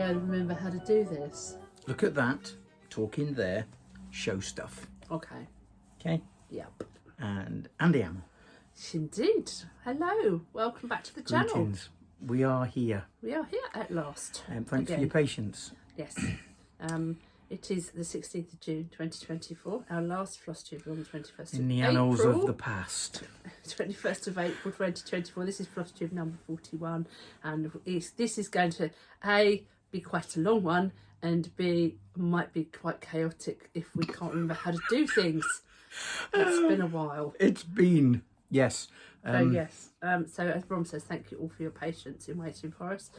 be able to remember how to do this. Look at that. Talking there. Show stuff. Okay. Okay. Yep. And the ammo. Indeed. Hello. Welcome back to the channel. Greetings. We are here. We are here at last. Thanks for your patience. Yes. It is the 16th of June 2024. Our last Flosstube on the 21st In the of annals April. of the past. 21st of April 2024. This is Flosstube number 41. And this is going to, A, be quite a long one, and B, might be quite chaotic if we can't remember how to do things. It's been a while. It's been, yes. So as Rom says, thank you all for your patience in waiting for us.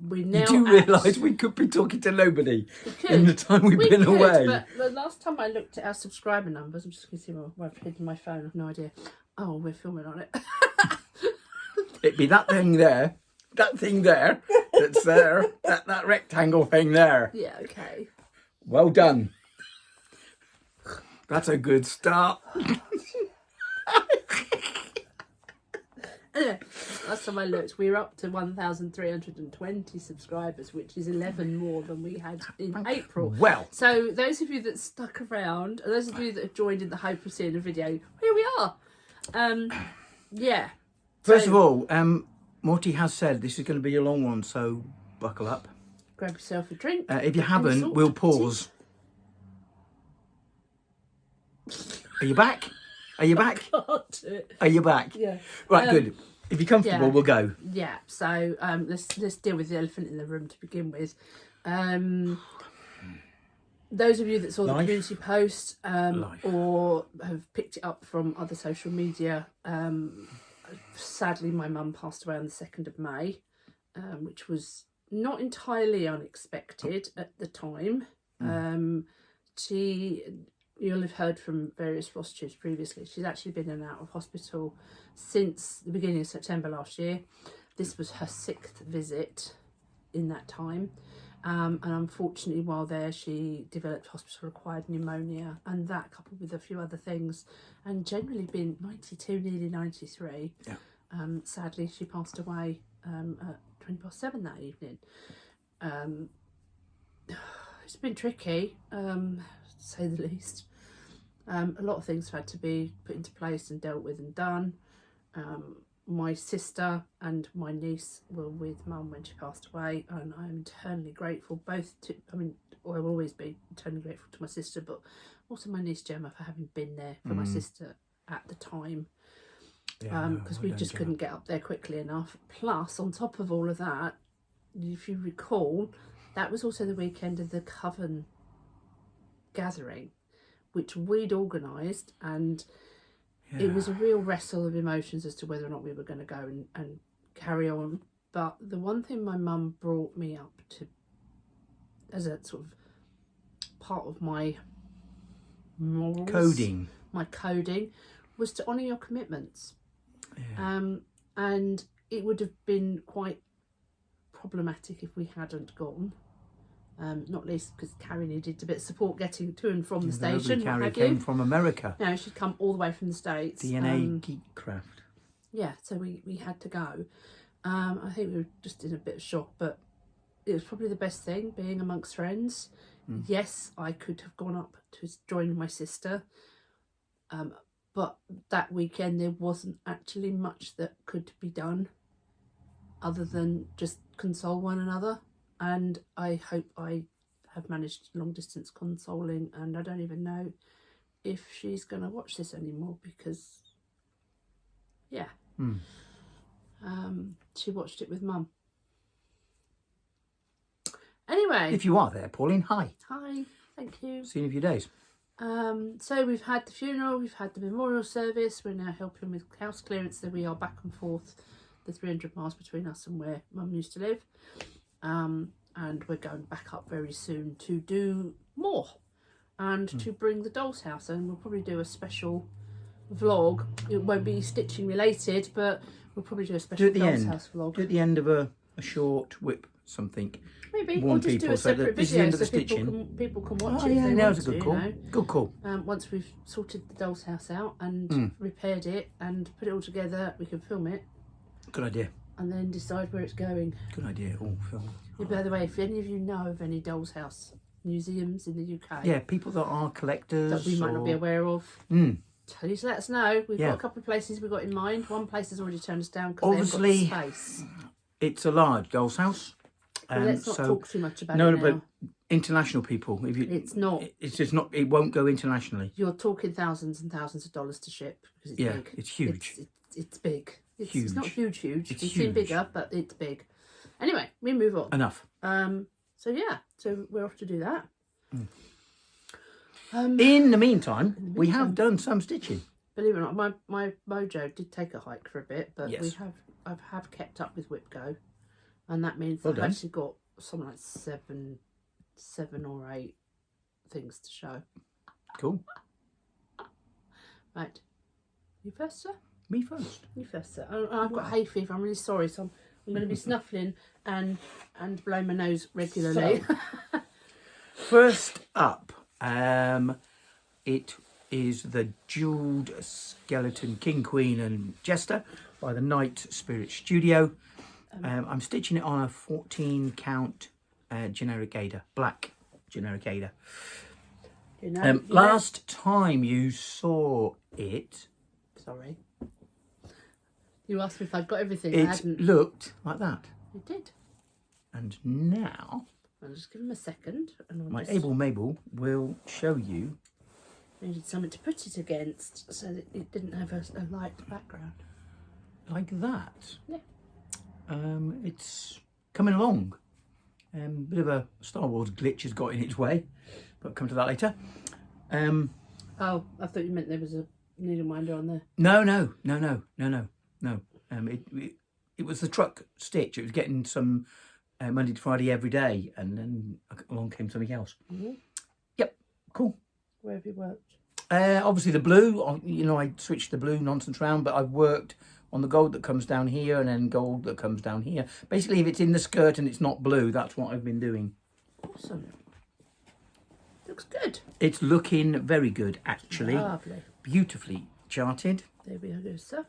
We now you do realise we could be talking to nobody in the time we've been away. But the last time I looked at our subscriber numbers, I'm just going to see where I've hidden my phone. I have no idea. Oh, we're filming on it. It'd be that thing there. That thing there. That's there. That rectangle thing there. Yeah, okay. Well done. That's a good start. Anyway, last time I looked, we were up to 1,320 subscribers, which is 11 more than we had in April. Well. So those of you that stuck around, and those of you that have joined in the hope of seeing a video, here we are. Yeah. First of all, Morti has said this is going to be a long one, so buckle up. Grab yourself a drink. If you haven't, we'll pause. Are you back? Are you back? Are you back? Yeah. Right, good. If you're comfortable, we'll go. Yeah. So let's deal with the elephant in the room to begin with. Those of you that saw the community post or have picked it up from other social media, sadly my mum passed away on the 2nd of May, which was not entirely unexpected at the time. You'll have heard from various Flosstubes previously. She's actually been in and out of hospital since the beginning of September last year. This was her 6th visit in that time. And unfortunately, while there, she developed hospital-acquired pneumonia, and that coupled with a few other things, and generally been 92, nearly 93. Yeah. Sadly, she passed away at 7:20 that evening. It's been tricky, to say the least. A lot of things have had to be put into place and dealt with and done. My sister and my niece were with Mum when she passed away, and I'm eternally grateful I will always be eternally grateful to my sister, but also my niece Gemma for having been there for my sister at the time, because we just couldn't get up there quickly enough. Plus, on top of all of that, if you recall, that was also the weekend of the Coven gathering, which we'd organised, and it was a real wrestle of emotions as to whether or not we were going to go and carry on. But the one thing my mum brought me up to as a sort of part of my morals, my coding, was to honour your commitments. And it would have been quite problematic if we hadn't gone. Not least because Carrie needed a bit of support getting to and from the station. Carrie came from America. No, she'd come all the way from the States. DNA Geekcraft. Yeah, so we had to go. I think we were just in a bit of shock, but it was probably the best thing, being amongst friends. Yes, I could have gone up to join my sister, but that weekend there wasn't actually much that could be done other than just console one another. And I hope I have managed long distance consoling, and I don't even know if she's going to watch this anymore because, she watched it with Mum. Anyway. If you are there, Pauline, hi. Hi, thank you. See you in a few days. So we've had the funeral, we've had the memorial service, we're now helping with house clearance, so we are back and forth the 300 miles between us and where Mum used to live. And we're going back up very soon to do more and to bring the doll's house, and we'll probably do a special vlog. It won't be stitching related, but we'll probably do a special doll's house vlog. Do at the end of a short whip something. Maybe we'll just do a separate video so people can watch it if they want to, good call. Good call. Once we've sorted the doll's house out and repaired it and put it all together, we can film it. Good idea. and then decide where it's going. Good idea. Oh, Phil. Yeah, by the way, if any of you know of any doll's house museums in the UK, Yeah, people that are collectors that we might not be aware of, please let us know. We've got a couple of places we've got in mind. One place has already turned us down because they've got the space. It's a large doll's house. Well, let's not talk too much about it now. No, but international people, if you, it's not. It's just not. It won't go internationally. You're talking thousands and thousands of dollars to ship because it's big. It's huge. It's big. It's huge. It's not huge. It's We've huge. seen bigger, but it's big. Anyway, we move on. Enough. So yeah, so we're off to do that. In the meantime, we have done some stitching. Believe it or not, my mojo did take a hike for a bit, but Yes. I have kept up with Whipgo, and that means Well I've done. actually got something like seven or eight things to show. Cool. Right, you first, sir. Me first. You first, sir. I've got hay fever. I'm really sorry, so I'm going to be snuffling and blowing my nose regularly. So, first up, it is the Jeweled Skeleton King, Queen and Jester by the Night Spirit Studio. I'm stitching it on a 14 count generic Ada, black generic Ada. Last time you saw it, sorry, you asked me if I'd got everything. it I hadn't. looked like that. It did. And now, I'll just give him a second. And my able Mabel will show you. Needed something to put it against so that it didn't have a light background. Like that. Yeah. It's coming along. Bit of a Star Wars glitch has got in its way, but I'll come to that later. Oh, I thought you meant there was a needle minder on there. No. It was the truck stitch. It was getting some Monday to Friday every day, and then along came something else. Yep, cool. Where have you worked? Obviously the blue. I switched the blue nonsense round, but I've worked on the gold that comes down here and then gold that comes down here. Basically, if it's in the skirt and it's not blue, that's what I've been doing. Awesome. Looks good. It's looking very good, actually. Lovely. Beautifully charted. There we go, sir.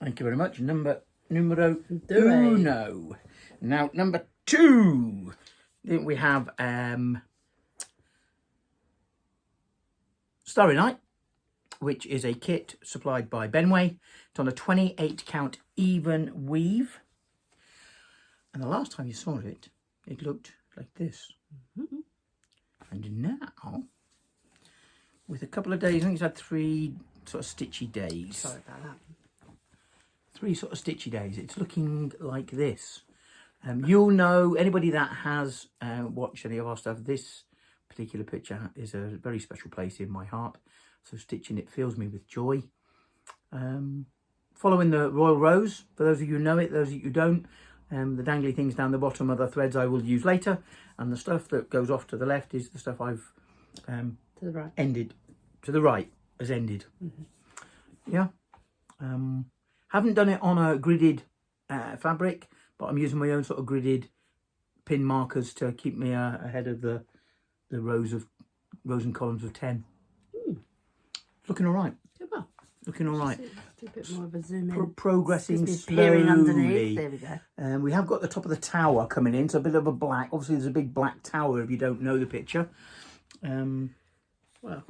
Thank you very much. Numero Due. uno. Now, number 2. Then we have Starry Night, which is a kit supplied by Benway. It's on a 28 count even weave. And the last time you saw it, it looked like this. And now, with a couple of days, I think it's had 3 sort of stitchy days. Sorry about that. 3 sort of stitchy days. It's looking like this. You'll know, anybody that has watched any of our stuff, this particular picture is a very special place in my heart. So stitching it fills me with joy. Following the Royal Rose, for those of you who know it, those of you who don't, the dangly things down the bottom are the threads I will use later, and the stuff that goes off to the left is the stuff I've to the right. ended. To the right has ended. Yeah. Haven't done it on a gridded fabric, but I'm using my own sort of gridded pin markers to keep me ahead of the rows and columns of 10. Looking all right. Good well. Looking all right. Do a bit more of a zoom in. Progressing Peering slowly. underneath. There we go. We have got the top of the tower coming in, so a bit of a black. Obviously, there's a big black tower if you don't know the picture. Well,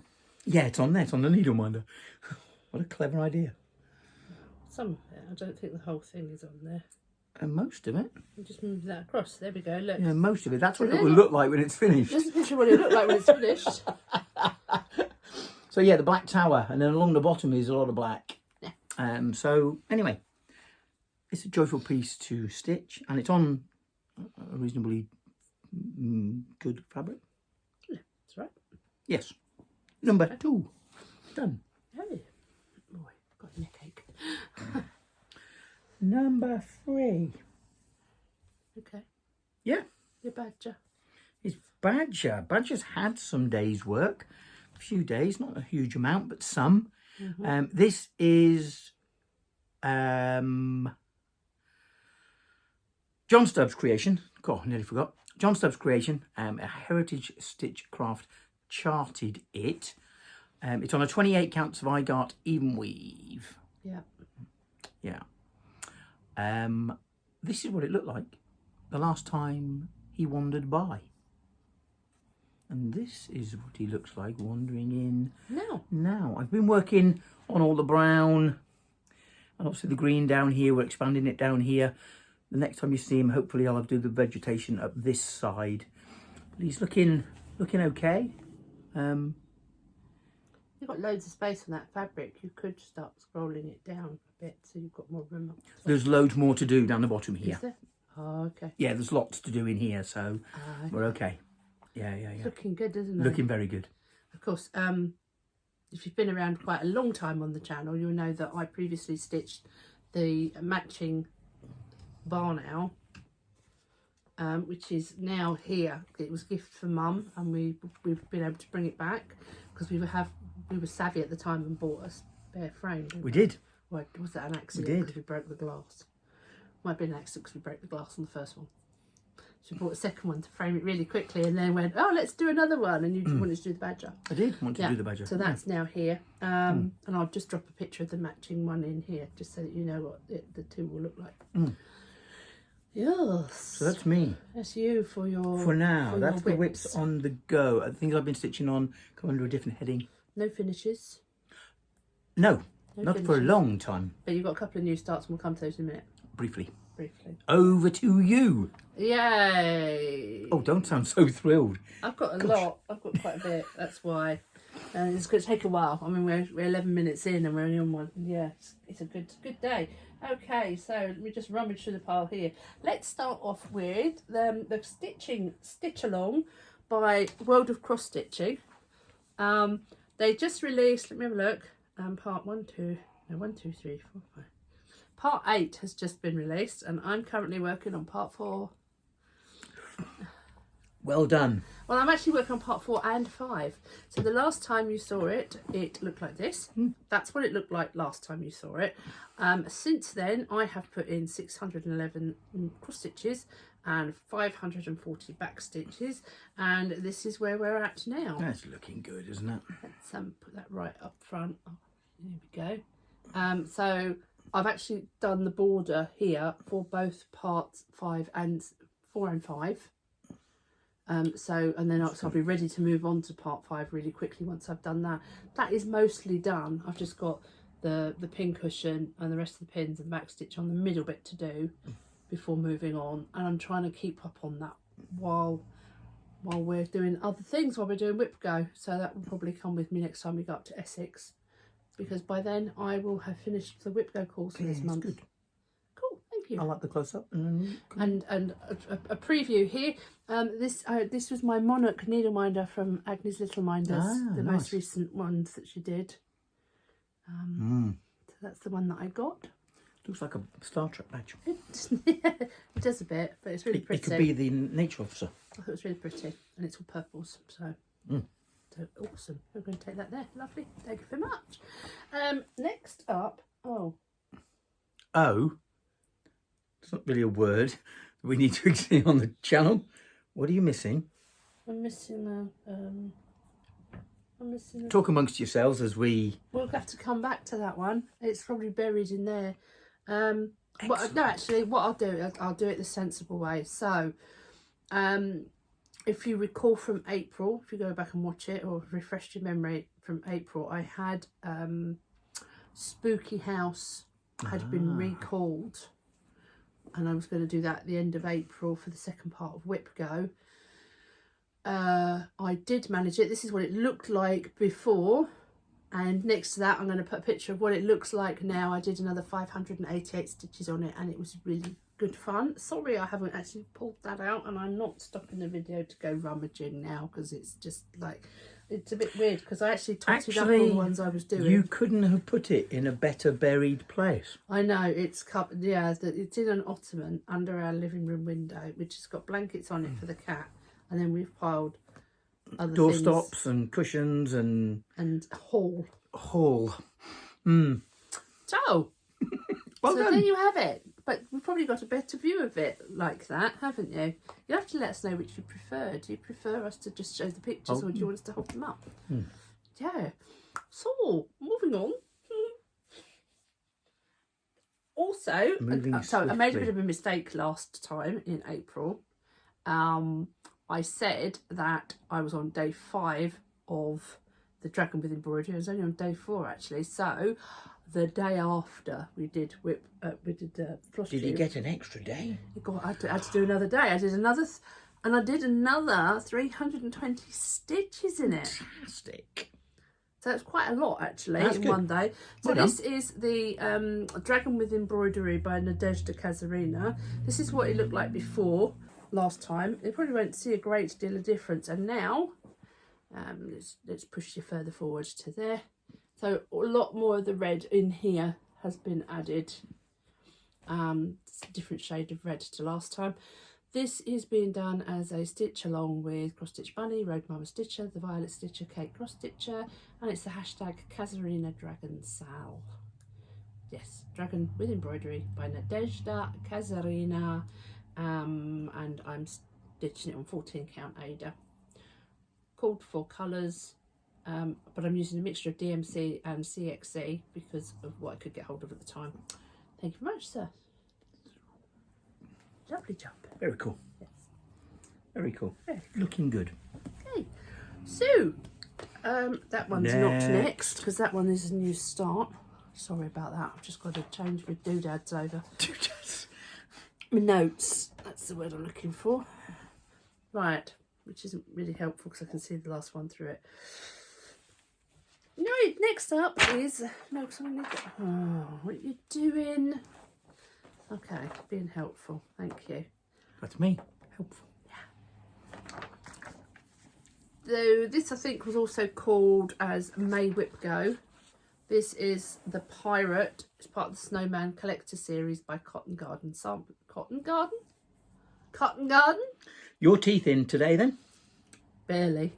yeah, it's on there. It's on the needle minder. What a clever idea. some of it. I don't think the whole thing is on there. And most of it. I'll just move that across. There we go. Look. Yeah, most of it. That's what it will look like when it's finished. Just a picture of what it looked like when it's finished. So yeah, the black tower, and then along the bottom is a lot of black. Yeah. So anyway, it's a joyful piece to stitch, and it's on a reasonably good fabric. Yeah, that's right. Yes. Number 2. Done. Hey. Boy, got a neck ache. Number 3. Okay. Yeah. Your badger. It's Badger. Badger's had some days' work. A few days, not a huge amount, but some. This is John Stubbs' creation. God, I nearly forgot. John Stubbs' creation. A Heritage Stitch Craft charted it. It's on a 28 count Zweigart even weave. Yeah. Yeah. this is what it looked like the last time he wandered by. And this is what he looks like wandering in now. I've been working on all the brown and obviously the green down here. We're expanding it down here. The next time you see him, hopefully I'll have to do the vegetation up this side. But he's looking okay. You've got loads of space on that fabric. You could start scrolling it down a bit so you've got more room. There's loads more to do down the bottom here. Is there? Oh, okay. Yeah, there's lots to do in here, so we're okay. Yeah. Looking good, isn't it? Looking very good. Of course, if you've been around quite a long time on the channel, you'll know that I previously stitched the matching barn owl, which is now here. It was a gift for Mum, and we've been able to bring it back because we were savvy at the time and bought a spare frame. We did. Well, was that an accident? We did. Because we broke the glass. Might have been an accident because we broke the glass on the first one. So we bought a second one to frame it really quickly, and then went, oh, let's do another one. And you wanted to do the badger. I did want to do the badger. So that's now here. And I'll just drop a picture of the matching one in here, just so that you know what the two will look like. Yes. So that's me. That's you for your... For now. For that's the whips on the go. The things I've been stitching on come under a different heading. No finishes? No not finishes. For a long time. But you've got a couple of new starts, and we'll come to those in a minute. Briefly. Over to you. Yay. Oh, don't sound so thrilled. I've got a lot. I've got quite a bit. That's why. It's going to take a while. I mean, we're 11 minutes in and we're only on one. Yeah, it's a good day. Okay, so let me just rummage through the pile here. Let's start off with the Stitch Along by World of Cross Stitching. They just released, let me have a look, part 1, 2, 3, 4, 5. Part 8 has just been released, and I'm currently working on part 4. Well done. Well, I'm actually working on part 4 and 5. So the last time you saw it, it looked like this. That's what it looked like last time you saw it. Since then, I have put in 611 cross stitches and 540 back stitches, and this is where we're at now. That's looking good, isn't it? Let's put that right up front. Oh, here we go. So I've actually done the border here for both parts 4 and 5. And then I'll be ready to move on to part 5 really quickly once I've done that. That is mostly done. I've just got the pin cushion and the rest of the pins and back stitch on the middle bit to do before moving on, and I'm trying to keep up on that while we're doing other things, while we're doing whip go. So that will probably come with me next time we go up to Essex, because by then I will have finished the whip go course for this month. Good. Cool, thank you. I like the close up. And a preview here. This was my Monarch needle minder from Agnes Little Minders, the most recent ones that she did. So that's the one that I got. Looks like a Star Trek badge. It does a bit, but it's really pretty. It could be the nature officer. I thought it was really pretty, and it's all purples, so awesome. We're going to take that there. Lovely. Thank you very much. Next up, it's not really a word that we need to see on the channel. What are you missing? I'm missing Talk amongst yourselves as we... We'll have to come back to that one. It's probably buried in there. No, actually, what I'll do it the sensible way. So, if you recall from April, if you go back and watch it or refresh your memory from April, I had Spooky House had been recalled, and I was going to do that at the end of April for the second part of Whip Go. I did manage it. This is what it looked like before, and next to that I'm going to put a picture of what it looks like now. I did another 588 stitches on it, and it was really good fun. Sorry I haven't actually pulled that out, and I'm not stopping the video to go rummaging now because it's just like, it's a bit weird because I actually totted up all the ones I was doing. You couldn't have put it in a better buried place. I know, it's it's in an ottoman under our living room window, which has got blankets on it for the cat, and then we've piled other door things. stops and cushions and haul. So well done. There you have it. But we've probably got a better view of it like that, haven't you? You have to let us know which you prefer. Do you prefer us to just show the pictures, or do you want us to hold them up? Yeah. So, moving on. Also, Moving so I made a swiftly. bit of a mistake last time in April. I said that I was on day 5 of the Dragon with Embroidery. I was only on day 4 actually. So the day after we did Flosstube. Did you get an extra day? I had to do another day. I did another, and I did another 320 stitches in it. Fantastic. So it's quite a lot actually That's in good. one day. So Well this is the Dragon with Embroidery by Nadezhda Kazarina. This is what it looked like before last time. You probably won't see a great deal of difference. And now, let's push you further forward to there. So a lot more of the red in here has been added. It's a different shade of red to last time. This is being done as a stitch along with Cross Stitch Bunny, Road Mama Stitcher, the Violet Stitcher, Kate Cross Stitcher, and it's the hashtag Kazarina Dragon Sal. Yes, Dragon with Embroidery by Nadezhda Kazarina, and I'm stitching it on 14 count Ada. Called for colours, but I'm using a mixture of DMC and CXC because of what I could get hold of at the time. Thank you very much, sir. Lovely job. Very cool. Yes. Very cool. Very Looking good. Okay, so that one's not Next. next because that one is a new start. Sorry about that. I've just got to change my doodads over. My notes. That's the word I'm looking for. Right, which isn't really helpful because I can see the last one through it. No, next up is no. Because I need. Oh, what are you doing? Okay, being helpful. Thank you. That's me. Helpful. So this I think was also called as May Whip Go. This is the Pirate. It's part of the Snowman Collector series by Cotton Garden. Cotton Garden? Cotton Garden? Your teeth in today then? Barely.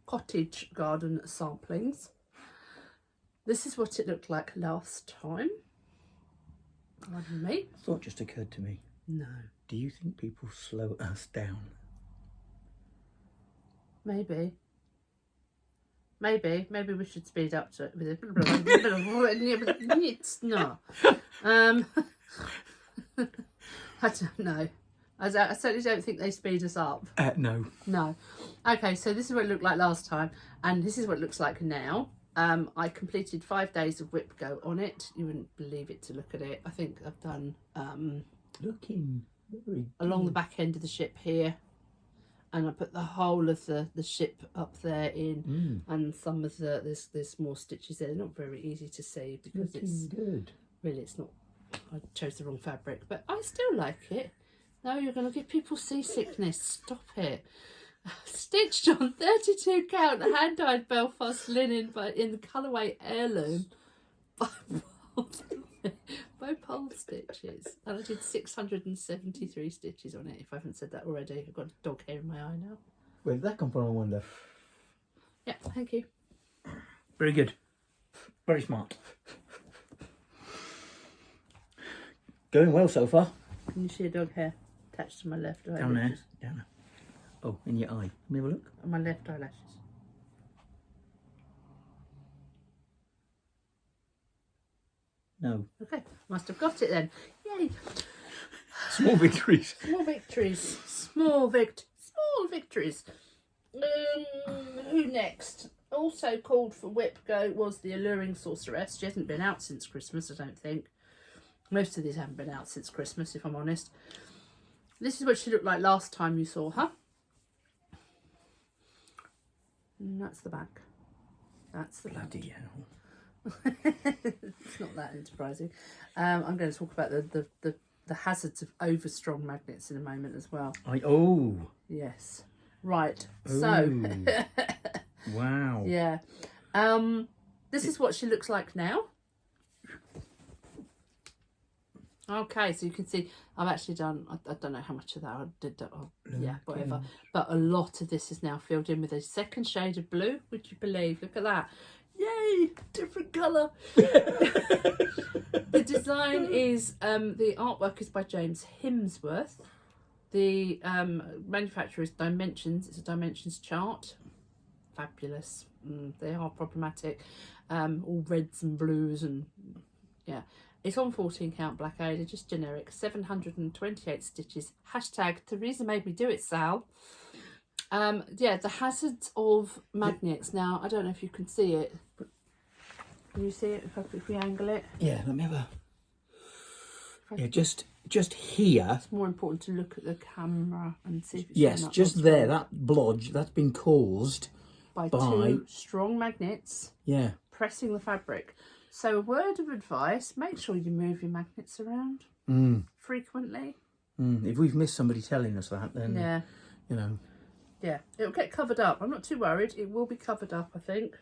Cottage Garden samplings. This is what it looked like last time. Pardon me. A thought just occurred to me. No. Do you think people slow us down? Maybe. Maybe we should speed up to it with it's not. I don't know. I certainly don't think they speed us up. No. No. Okay, so this is what it looked like last time, and this is what it looks like now. I completed 5 days of Whip Go on it. You wouldn't believe it to look at it. I think I've done Looking very along the back end of the ship here, and I put the whole of the ship up there in, and some of the there's more stitches there. They're not very easy to see because it's good. really it's not. I chose the wrong fabric, but I still like it. No, you're going to give people seasickness. Stop it. Stitched on 32 count hand dyed Belfast linen, but in the colourway Heirloom by Pole Stitches, and I did 673 stitches on it. If I haven't said that already, I've got a dog hair in my eye now. Where did that come from, I wonder? Yeah, thank you. Very good. Very smart. Going well so far. Can you see a dog hair attached to my left eye? Down there. Down there. Oh, in your eye. Let me have a look. On my left eyelashes. No. Okay, must have got it then. Yay! Small victories. Small victories. Small victories. Who next? Also called for Whip Go was the Alluring Sorceress. She hasn't been out since Christmas, I don't think. Most of these haven't been out since Christmas, if I'm honest. This is what she looked like last time you saw her. And that's the back. That's the back. Bloody hell. It's not that enterprising. I'm going to talk about the hazards of overstrong magnets in a moment as well. Oh. Yes. Right. So. Wow. Yeah. This is what she looks like now. Okay, so you can see I've actually done, I don't know how much of that I did, yeah, whatever. But a lot of this is now filled in with a second shade of blue, would you believe? Look at that. Yay, different colour. The design is, the artwork is by James Himsworth. The manufacturer is Dimensions. It's a Dimensions chart. Fabulous. They are problematic. All reds and blues and yeah. It's on 14 count black Ada, just generic, 728 stitches. Hashtag Theresa made me do it, Sal. Yeah, the hazards of magnets. Now, I don't know if you can see it, but can you see it if we angle it? Yeah, let me have a... Yeah, just here. It's more important to look at the camera and see if it's yes, just there, that blodge, that's been caused by 2 strong magnets. Yeah. Pressing the fabric. So a word of advice, make sure you move your magnets around frequently. If we've missed somebody telling us that, then, yeah, you know. Yeah, it'll get covered up. I'm not too worried. It will be covered up, I think.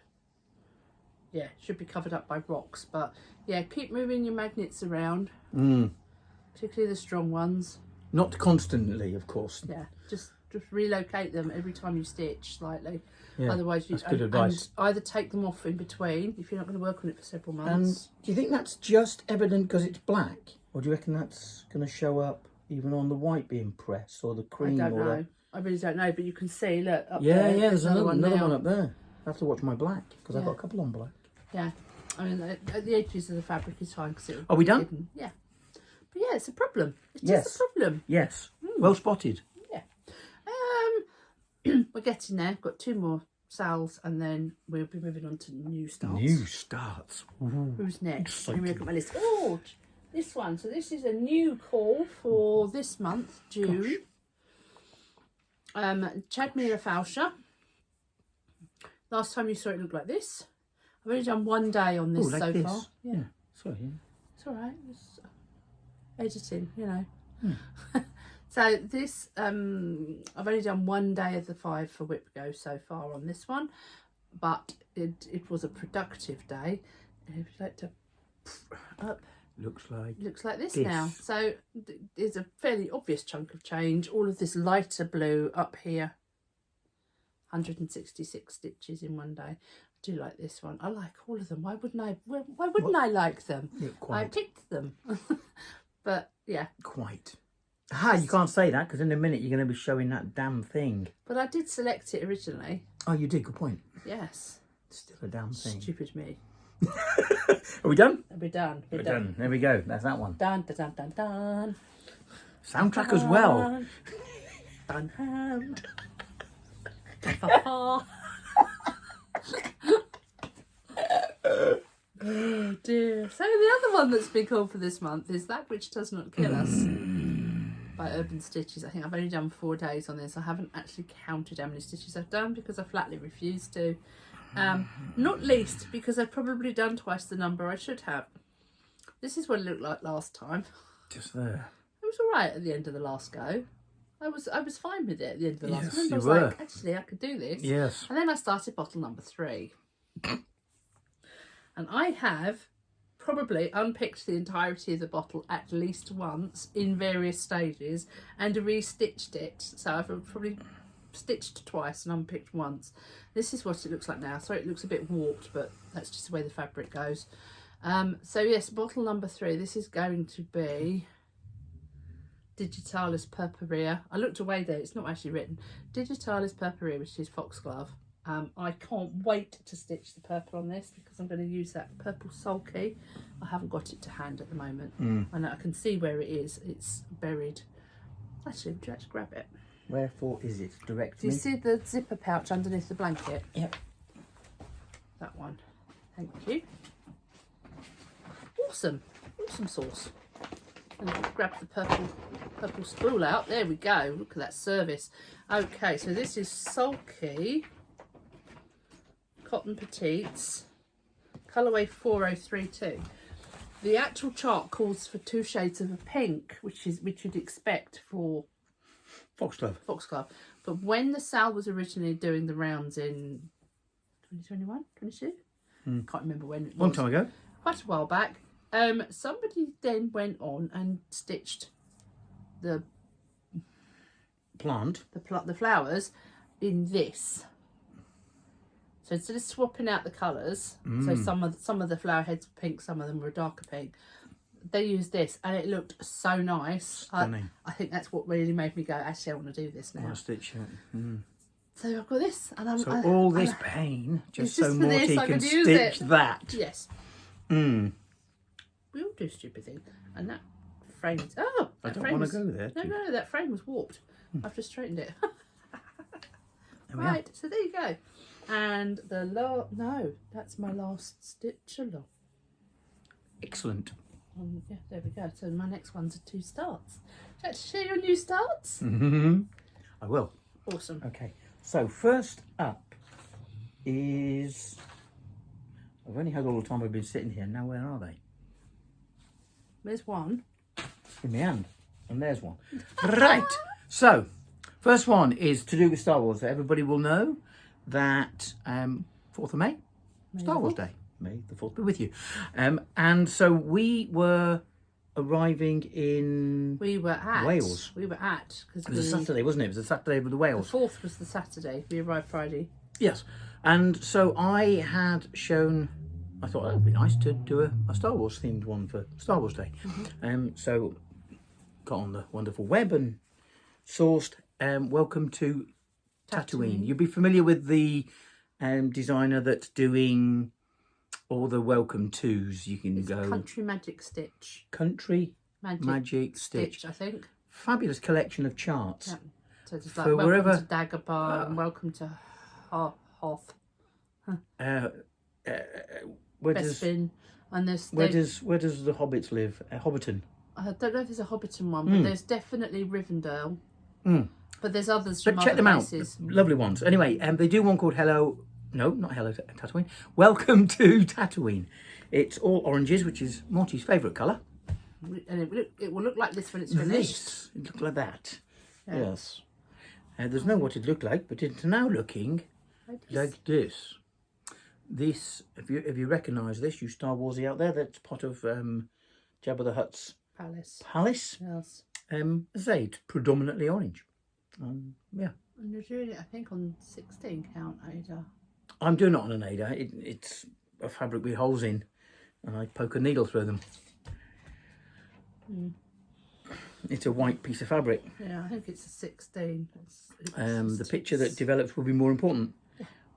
Yeah, should be covered up by rocks. But yeah, keep moving your magnets around. Particularly the strong ones. Not constantly, of course. Yeah, just relocate them every time you stitch slightly. Yeah, otherwise, that's good advice. And either take them off in between if you're not going to work on it for several months. And do you think that's just evident because it's black, or do you reckon that's going to show up even on the white being pressed or the cream? I don't know. I really don't know, but you can see. Look up yeah, there. Yeah. There's another one up there. I have to watch my black because I've got a couple on black. Yeah, I mean at the edges of the fabric is fine because it. Are we done? Hidden. Yeah, but yeah, it's a problem. It's just a problem. Yes. Well spotted. Yeah. We're getting there. We've got 2 more sales and then we'll be moving on to new starts. New starts. Ooh. Who's next? Let me look at my list. Oh, this one. So this is a new call for this month, June. Chadmira Fausha. Last time you saw it looked like this. I've only done 1 day on this like so this. far. Yeah. Sorry. It's all right. It's editing, you know. So this, I've only done 1 day of the 5 for Whipgo so far on this one, but it was a productive day. And if you'd like to up, looks like this now. So there's a fairly obvious chunk of change. All of this lighter blue up here, 166 stitches in 1 day. I do like this one. I like all of them. Why wouldn't I? Why wouldn't I like them? I picked them. But yeah, quite. You can't say that because in a minute you're going to be showing that damn thing. But I did select it originally. Oh, you did. Good point. Yes. Still a damn thing. Stupid me. Are we done? We're done. We're done. There we go. That's that one. Dun dun dun dun dun. Soundtrack as well. Dun ham. Oh dear. So the other one that's been called for this month is That Which Does Not Kill Us by Urban Stitches. I think I've only done 4 days on this. I haven't actually counted how many stitches I've done because I flatly refused to. Not least because I've probably done twice the number I should have. This is what it looked like last time. Just there. It was all right at the end of the last go. I was fine with it at the end of the last go. Yes, I was like, actually, I could do this. Yes. And then I started bottle number 3. And I have probably unpicked the entirety of the bottle at least once in various stages and restitched it. So I've probably stitched twice and unpicked once. This is what it looks like now. Sorry, it looks a bit warped, but that's just the way the fabric goes. So yes, bottle number 3. This is going to be Digitalis Purpurea. I looked away there. It's not actually written. Digitalis Purpurea, which is foxglove. I can't wait to stitch the purple on this because I'm going to use that purple sulky. I haven't got it to hand at the moment. I know I can see where it is. It's buried. Actually, would you like to grab it? Wherefore is it? Direct Do you see the zipper pouch underneath the blanket? Yep. That one. Thank you. Awesome. Awesome sauce. And grab the purple spool out. There we go. Look at that service. Okay, so this is sulky. Cotton Petites, colourway 4032. The actual chart calls for 2 shades of a pink, which you'd expect for foxglove. But when the Sal was originally doing the rounds in 2021, 22, can't remember when it was. Long time ago. Quite a while back. Somebody then went on and stitched the plant, the flowers in this. So instead of swapping out the colours, so some of the flower heads were pink, some of them were darker pink, they used this and it looked so nice. Stunning. I think that's what really made me go, actually I want to do this now. I want to stitch it. So I've got this and I'm all this pain just so just Morti can stitch that. Yes. we all do stupid things. And that frame, oh, I that don't frame want to was, go there. no, that frame was warped. I've just straightened it. There so there you go. And the no, that's my last stitch along. Excellent. Yeah, there we go. So my next ones are 2 starts. Would you like to share your new starts? I will. Awesome. Okay, so first up is, I've only had all the time I've been sitting here. Now where are they? There's one. In my hand. And there's one. Right, so first one is to do with Star Wars. Everybody will know that 4th of May, Star Wars Day. May the 4th be with you. And so we were arriving in Wales. We were at. Cause it was a Saturday, wasn't it? It was a Saturday with the Wales. The 4th was the Saturday. We arrived Friday. Yes. And so I had shown, I thought that would be nice to do a Star Wars themed one for Star Wars Day. So got on the wonderful web and sourced Welcome to Tatooine. You'll be familiar with the designer that's doing all the welcome tos. You can go Country Magic Stitch. Country Magic Stitch, I think. Fabulous collection of charts. Yeah. So it's For like welcome wherever- to Dagobah and welcome to Hoth. Where does Bespin. And where does the hobbits live? Hobbiton. I don't know if there's a Hobbiton one, but there's definitely Rivendell. But there's others But from check other them places. out. Lovely ones. Anyway, they do one called Hello. No, not Hello Tatooine. Welcome to Tatooine. It's all oranges, which is Morti's favourite colour. And it will look like this when it's finished. This, it looked like that. Yeah. Yes. There's no what it looked like, but it's now looking like this. This, if you recognise this, you Star Warsy out there, that's part of Jabba the Hutt's palace. Yes. As I say, it's predominantly orange. Yeah. And you're doing it, I think, on 16 count, Ada. I'm doing it on an Ada. It's a fabric with holes in, and I poke a needle through them. It's a white piece of fabric. Yeah, I think it's a 16. The picture that develops will be more important.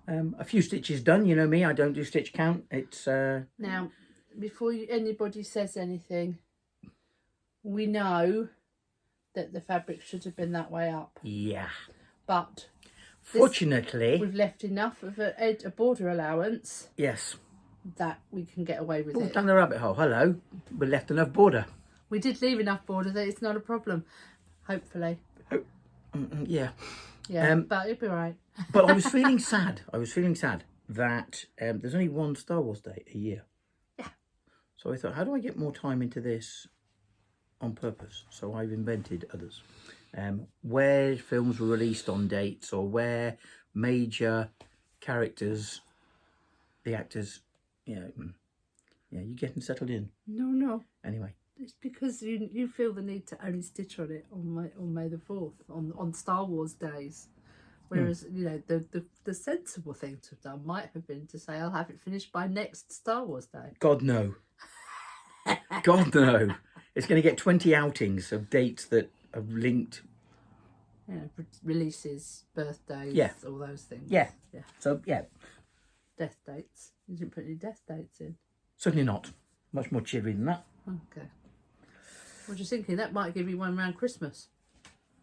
A few stitches done. You know me, I don't do stitch count. It's Now, before anybody says anything, we know that the fabric should have been that way up. Yeah. But fortunately, we've left enough of a border allowance. Yes. That we can get away with it. Down the rabbit hole. Hello. We left enough border. We did leave enough border that it's not a problem. Hopefully. Yeah. Yeah, but it'll be all right. But I was feeling sad. That there's only one Star Wars day a year. Yeah. So I thought, how do I get more time into this on purpose? So I've invented others. Where films were released on dates, or where major characters, the actors, you getting settled in. No. Anyway. It's because you feel the need to only stitch on it on May the 4th, on Star Wars days. Whereas, the sensible thing to have done might have been to say, I'll have it finished by next Star Wars day. God, no. God, no. It's going to get 20 outings of dates that are linked. Releases, birthdays, all those things. Yeah. So, yeah. Death dates. You didn't put any death dates in. Certainly not. Much more cheery than that. Okay. What are you thinking? That might give you one around Christmas.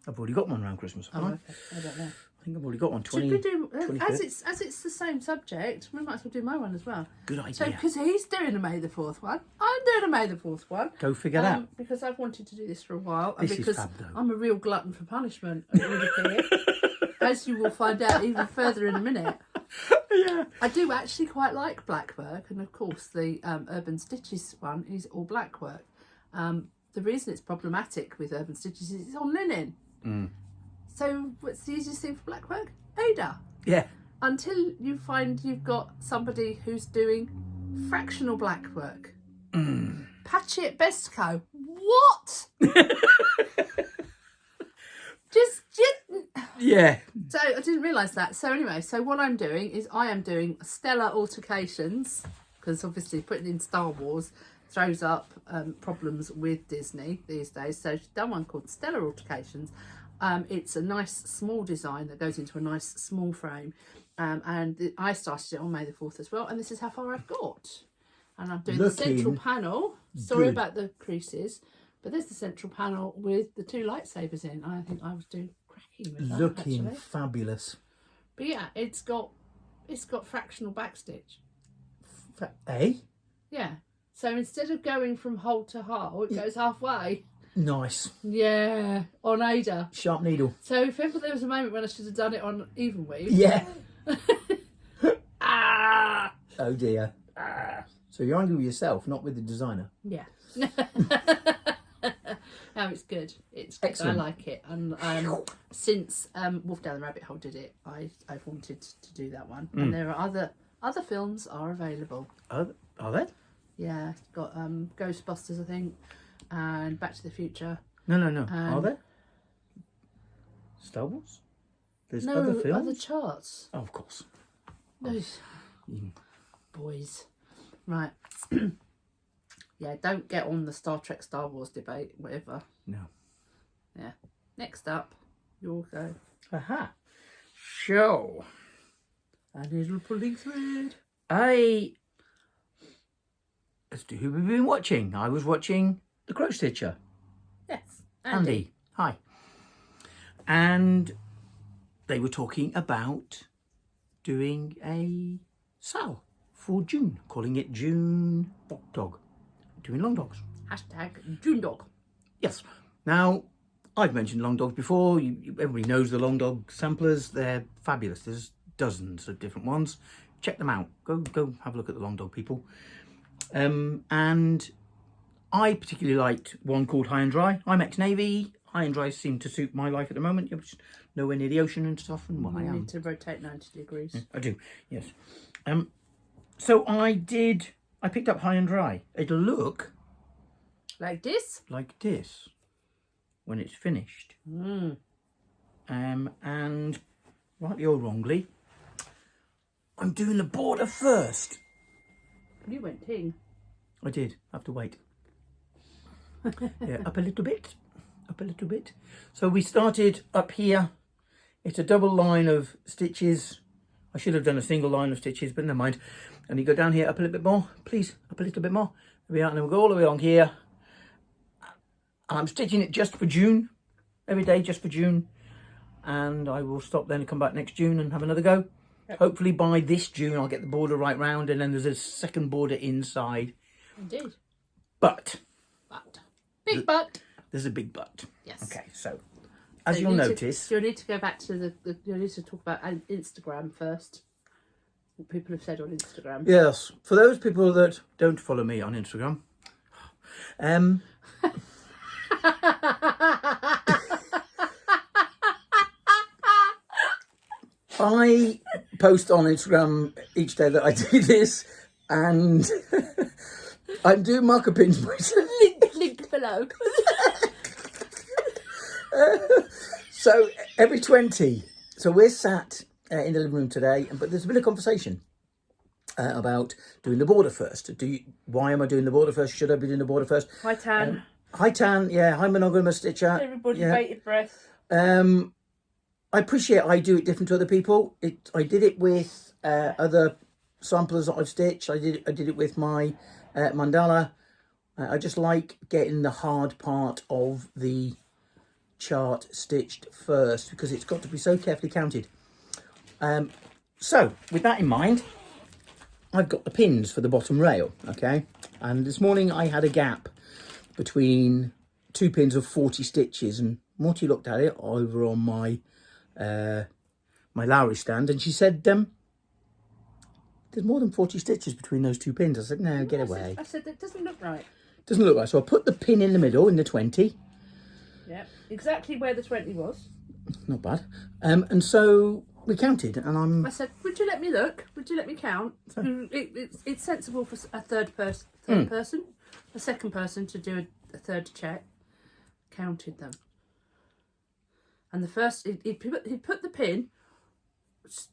I've already got one around Christmas. Oh, okay. I don't know. I think I've already got one. Should we do, as it's the same subject, we might as well do my one as well. Good idea. So, because he's doing a May the 4th one, I'm doing a May the 4th one. Go figure that. Because I've wanted to do this for a while. And This because is fab, though. I'm a real glutton for punishment, as you will find out even further in a minute. Yeah. I do actually quite like black work, and of course the Urban Stitches one is all black work. The reason it's problematic with Urban Stitches is it's on linen. So what's the easiest thing for black work? Ada. Yeah. Until you find you've got somebody who's doing fractional black work. Patchett Bestco. What? just Yeah. So I didn't realise that. So anyway, so what I'm doing is I am doing stellar altercations, because obviously putting in Star Wars throws up problems with Disney these days. So she's done one called Stellar Altercations. It's a nice small design that goes into a nice small frame. And I started it on May the 4th as well. And this is how far I've got. And I'm doing the central panel. Sorry about the creases, but there's the central panel with the 2 lightsabers in. I think I was doing cracking with that. Looking actually. fabulous. But yeah, it's got fractional backstitch. Eh? Yeah. So instead of going from hole to hole, it goes halfway. Nice. Yeah, on Ada. Sharp needle. So if ever there was a moment when I should have done it on even weave. Yeah. Ah! Oh dear. Ah! So you're angry with yourself, not with the designer. Yeah. No, it's good. It's good. Excellent. I like it. And since Wolf Down the Rabbit Hole did it, I've wanted to do that one. And there are other films are available. Are they? Yeah, it's got Ghostbusters, I think, and Back to the Future. No. Are there? Star Wars? There's other films? Other charts. Oh, of course. Those boys. Right. Yeah, don't get on the Star Trek, Star Wars debate, whatever. No. Yeah. Next up, you'll go. Aha. So, A little pulling thread. As to who we've been watching. I was watching The Crow Stitcher. Yes. Andy. Hi. And they were talking about doing a sale for June, calling it June Dog. Doing long dogs. Hashtag June Dog. Yes. Now, I've mentioned long dogs before. Everybody knows the long dog samplers. They're fabulous. There's dozens of different ones. Check them out. Go have a look at the long dog people. And I particularly liked one called High and Dry. I'm ex-Navy. High and Dry seem to suit my life at the moment. You're just nowhere near the ocean and stuff. And I am. need to rotate 90 degrees. I do, yes. So I picked up High and Dry. It'll look Like this? like this when it's finished. And rightly or wrongly, I'm doing the border first. You went ting. I did. I have to wait. Yeah, up a little bit. So we started up here. It's a double line of stitches. I should have done a single line of stitches, but never mind. And you go down here, up a little bit more, please, up a little bit more. There we are, and then we'll go all the way along here. And I'm stitching it just for June, every day just for June. And I will stop then and come back next June and have another go. Yep. Hopefully by this June I'll get the border right round, and then there's a second border inside. Indeed. But. Big but. There's a big but. Yes. Okay, so as you'll notice... You'll need to go back to you'll need to talk about Instagram first. What people have said on Instagram. Yes, for those people that don't follow me on Instagram, I post on Instagram each day that I do this, and I'm doing marker pins myself. Link below. So every 20. So we're sat in the living room today, but there's been a conversation about doing the border first. Why am I doing the border first? Should I be doing the border first? Hi Tan. Hi Tan, yeah. Hi Monogamous Stitcher. Everybody bated breath. I appreciate I do it different to other people. I did it with other samplers that I've stitched. I did it with my mandala. I just like getting the hard part of the chart stitched first, because it's got to be so carefully counted. So with that in mind, I've got the pins for the bottom rail, okay? And this morning I had a gap between 2 pins of 40 stitches, and Morti looked at it over on my my Lowry stand, and she said, there's more than 40 stitches between those 2 pins. I said, no, get away. I said, that doesn't look right. Doesn't look right. So I put the pin in the middle, in the 20. Yeah, exactly where the 20 was. Not bad. And so we counted, and I said, would you let me look? Would you let me count? So, It's sensible for a third person, a second person to do a third check. Counted them. And the first, he'd put the pin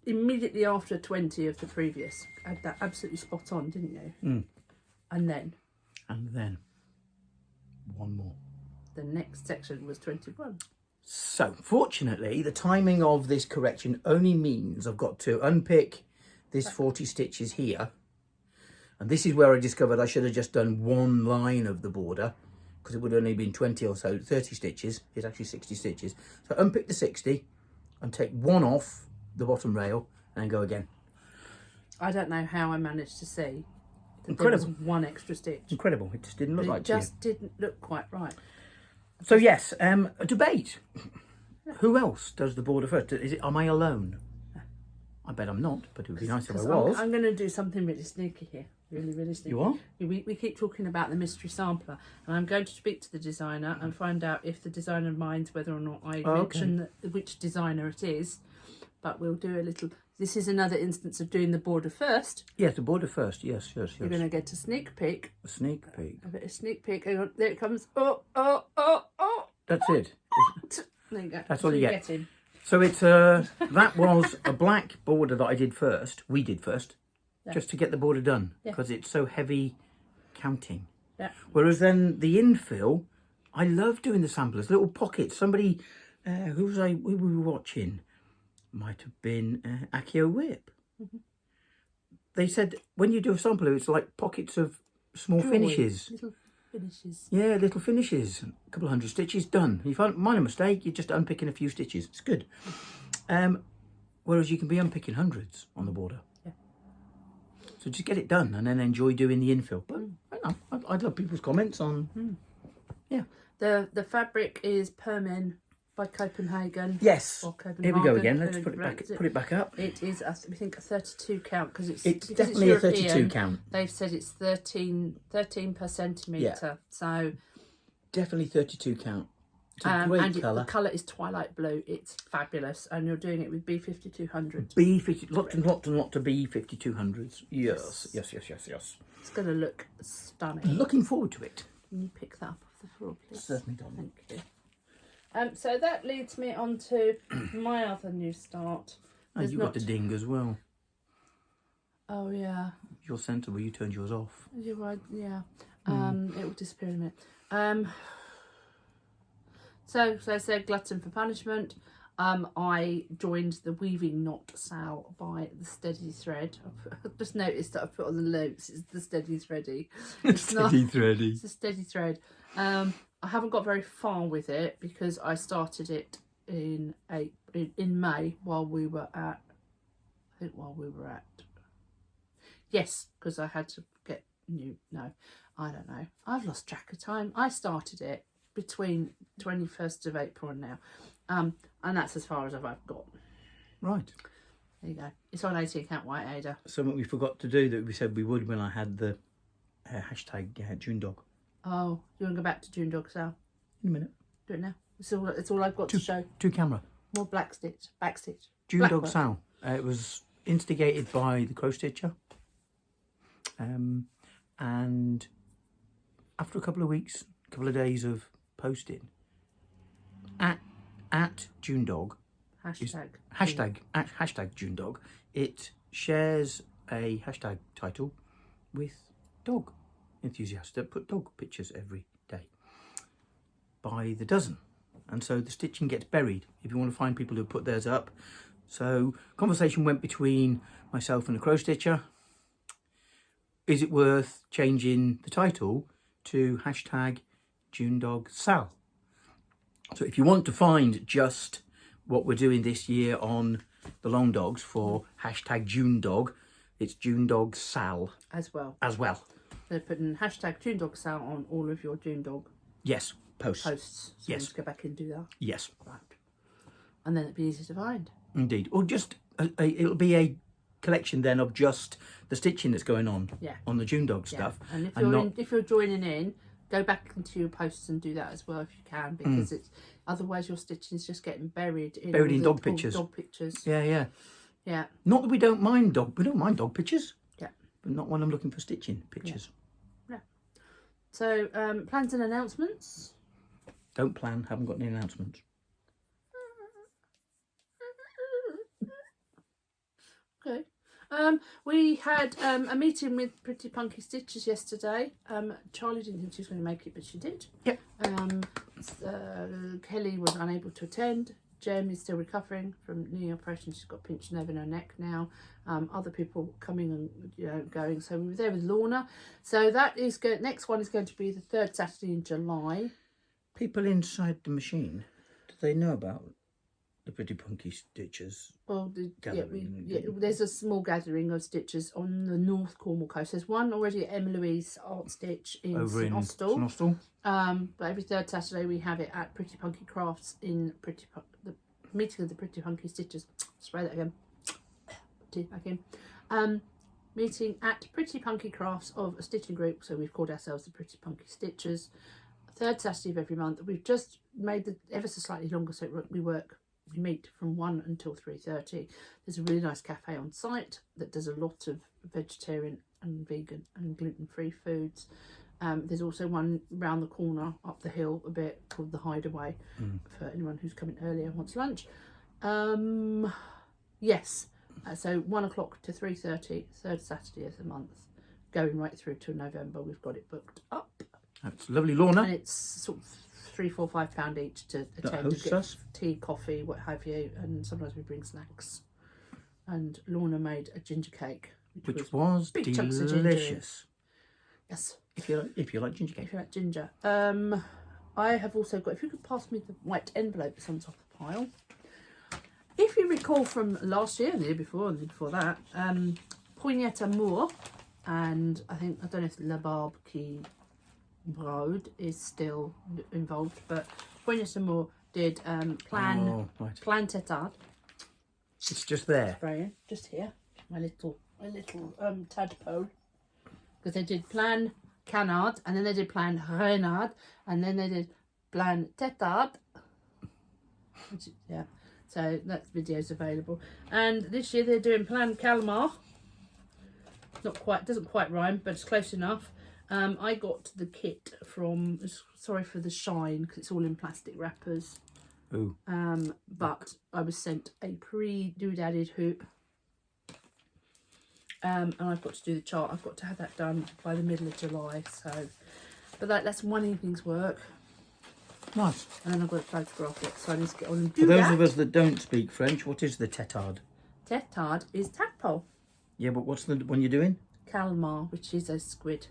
immediately after 20 of the previous. Had that absolutely spot on, didn't you? And then one more. The next section was 21. So fortunately, the timing of this correction only means I've got to unpick this 40 stitches here, And this is where I discovered I should have just done one line of the border, because it would have only been 20 or so, 30 stitches. It's actually 60 stitches. So unpick the 60 and take one off the bottom rail and then go again. I don't know how I managed to see that Incredible. there was one extra stitch. Incredible. It just didn't look like It just didn't look quite right. So yes, a debate. Who else does the border first? Am I alone? I bet I'm not, but it would be nice if I was. I'm going to do something really sneaky here. Really, really sneaky. You are? We keep talking about the mystery sampler, and I'm going to speak to the designer and find out if the designer minds whether or not I mention which designer it is. But we'll do a little... This is another instance of doing the border first. Yes, the border first. Yes. You're going to get a sneak peek. A sneak peek. A bit of sneak peek. Hang on, there it comes. Oh. That's it. There you go. That's all you get. Him. So it's that was a black border that I did first. We did first, just to get the border done, because it's so heavy counting. Yeah. Whereas then the infill, I love doing the samplers, little pockets. Somebody, who were we watching? Might have been Akio Whip. They said when you do a sampler, it's like pockets of small finishes. Little finishes. Yeah, little finishes. A couple of 100 stitches, done. If you find minor mistake, you're just unpicking a few stitches. It's good. Whereas you can be unpicking hundreds on the border. Yeah. So just get it done and then enjoy doing the infill. But I don't know, I'd love people's comments on. Yeah. The fabric is Permin by Copenhagen. Yes. Or Copenhagen. Here we go again. Let's put it back. Put it back up. It is, I think, a 32 count because it's definitely a 32 count. They've said it's 13 per centimetre. Yeah. So definitely 32 count. It's a great colour. The colour is twilight blue. It's fabulous, and you're doing it with B5200. B50, lots and lots of B5200s. Yes. It's going to look stunning. Looking forward to it. Can you pick that up off the floor, please? Certainly, Dom. Thank you. So that leads me on to my other new start. Oh, you got the ding as well. Oh yeah. Your centre where you turned yours off. You're right. Yeah. It will disappear in a minute. So I said glutton for punishment. I joined the weaving knot sale by the Steady Thread. I just noticed that I put on the notes it's the Steady Thready. It's Steady Thready. It's a Steady Thread. I haven't got very far with it because I started it in May while we were at. Yes, because I had to get new. No, I don't know. I've lost track of time. I started it between 21st of April and now. And that's as far as I've got. Right. There you go. It's on 18 count white Ada. Something we forgot to do that we said we would when I had the hashtag June Dog. Oh, you want to go back to June Dog sale? In a minute. Do it now. It's all I've got to show. To camera. More backstitch. June Dog sale. It was instigated by the crow stitcher. And after a couple of weeks, a couple of days of posting, at June Dog, hashtag June Dog, it shares a hashtag title with dog enthusiasts that put dog pictures every day by the dozen, and so the stitching gets buried if you want to find people who put theirs up. So conversation went between myself and the crow stitcher. Is it worth changing the title to hashtag June Dog Sal? So if you want to find just what we're doing this year on the long dogs for hashtag June Dog, it's June Dog Sal as well. They're putting hashtag June Dog Sal on all of your June Dog posts. So yes. Let's go back and do that. Yes. Right. And then it'll be easy to find. Indeed. Or just it'll be a collection then of just the stitching that's going on on the June Dog stuff. And if you're joining in, go back into your posts and do that as well if you can, because it's otherwise your stitching is just getting buried in dog pictures. Dog pictures. Yeah. Yeah. Not that we don't mind dog. We don't mind dog pictures. Yeah. But not when I'm looking for stitching pictures. Yeah. So plans and announcements. Don't plan. Haven't got any announcements. Okay. We had a meeting with Pretty Punky Stitches yesterday. Charlie didn't think she was going to make it, but she did. Yep. Kelly was unable to attend. Jem is still recovering from knee operation. She's got a pinched nerve in her neck now. Other people coming and going. So we were there with Lorna. So that is good. Next one is going to be the 3rd Saturday in July. People inside the machine, do they know about the Pretty Punky Stitches? Well, gathering? there's a small gathering of stitchers on the North Cornwall coast. There's one already at Emma Louise Art Stitch Over in Austell. Austell. But every 3rd Saturday we have it at Pretty Punky Crafts in the meeting of the Pretty Punky Stitchers. Spray that again. Back in. Meeting at Pretty Punky Crafts of a stitching group. So we've called ourselves the Pretty Punky Stitchers. 3rd Saturday of every month. We've just made the ever so slightly longer, so we meet from 1 until 3:30. There's a really nice cafe on site that does a lot of vegetarian and vegan and gluten-free foods. There's also one round the corner up the hill a bit called the Hideaway for anyone who's coming early and wants lunch. Yes, so 1 o'clock to 3:30, 3rd Saturday of the month, going right through to November. We've got it booked up. That's lovely, Lorna. And it's sort of £3, £4, £5 each to attend, to get us. tea, coffee, what have you, and sometimes we bring snacks. And Lorna made a ginger cake, which was big chunks of ginger. delicious. Yes, If you like ginger cake. if you like ginger. I have also got. If you could pass me the white envelope that's on top of the pile. If you recall from last year and the year before and the year before that, Poignette Amour, and I don't know if La Barbe qui Brode is still involved, but Poignette Amour did Plan Tetard. It's just there. Brian, just here, my little tadpole, because they did Plan Canard, and then they did Plan Renard, and then they did Plan Tetard. Yeah, so that video's available. And this year they're doing Plan Calmar. Not quite, doesn't quite rhyme, but it's close enough. I got the kit from, sorry for the shine, because it's all in plastic wrappers. Ooh. But I was sent a pre-doodadded hoop. And I've got to do the chart. I've got to have that done by the middle of July. So, but that's one evening's work. Nice. And then I've got to photograph it. So I need to get on and do For those that. of us that don't speak French, what is the tetard? Tetard is tadpole. Yeah, but what's the one you're doing? Calmar, which is a squid.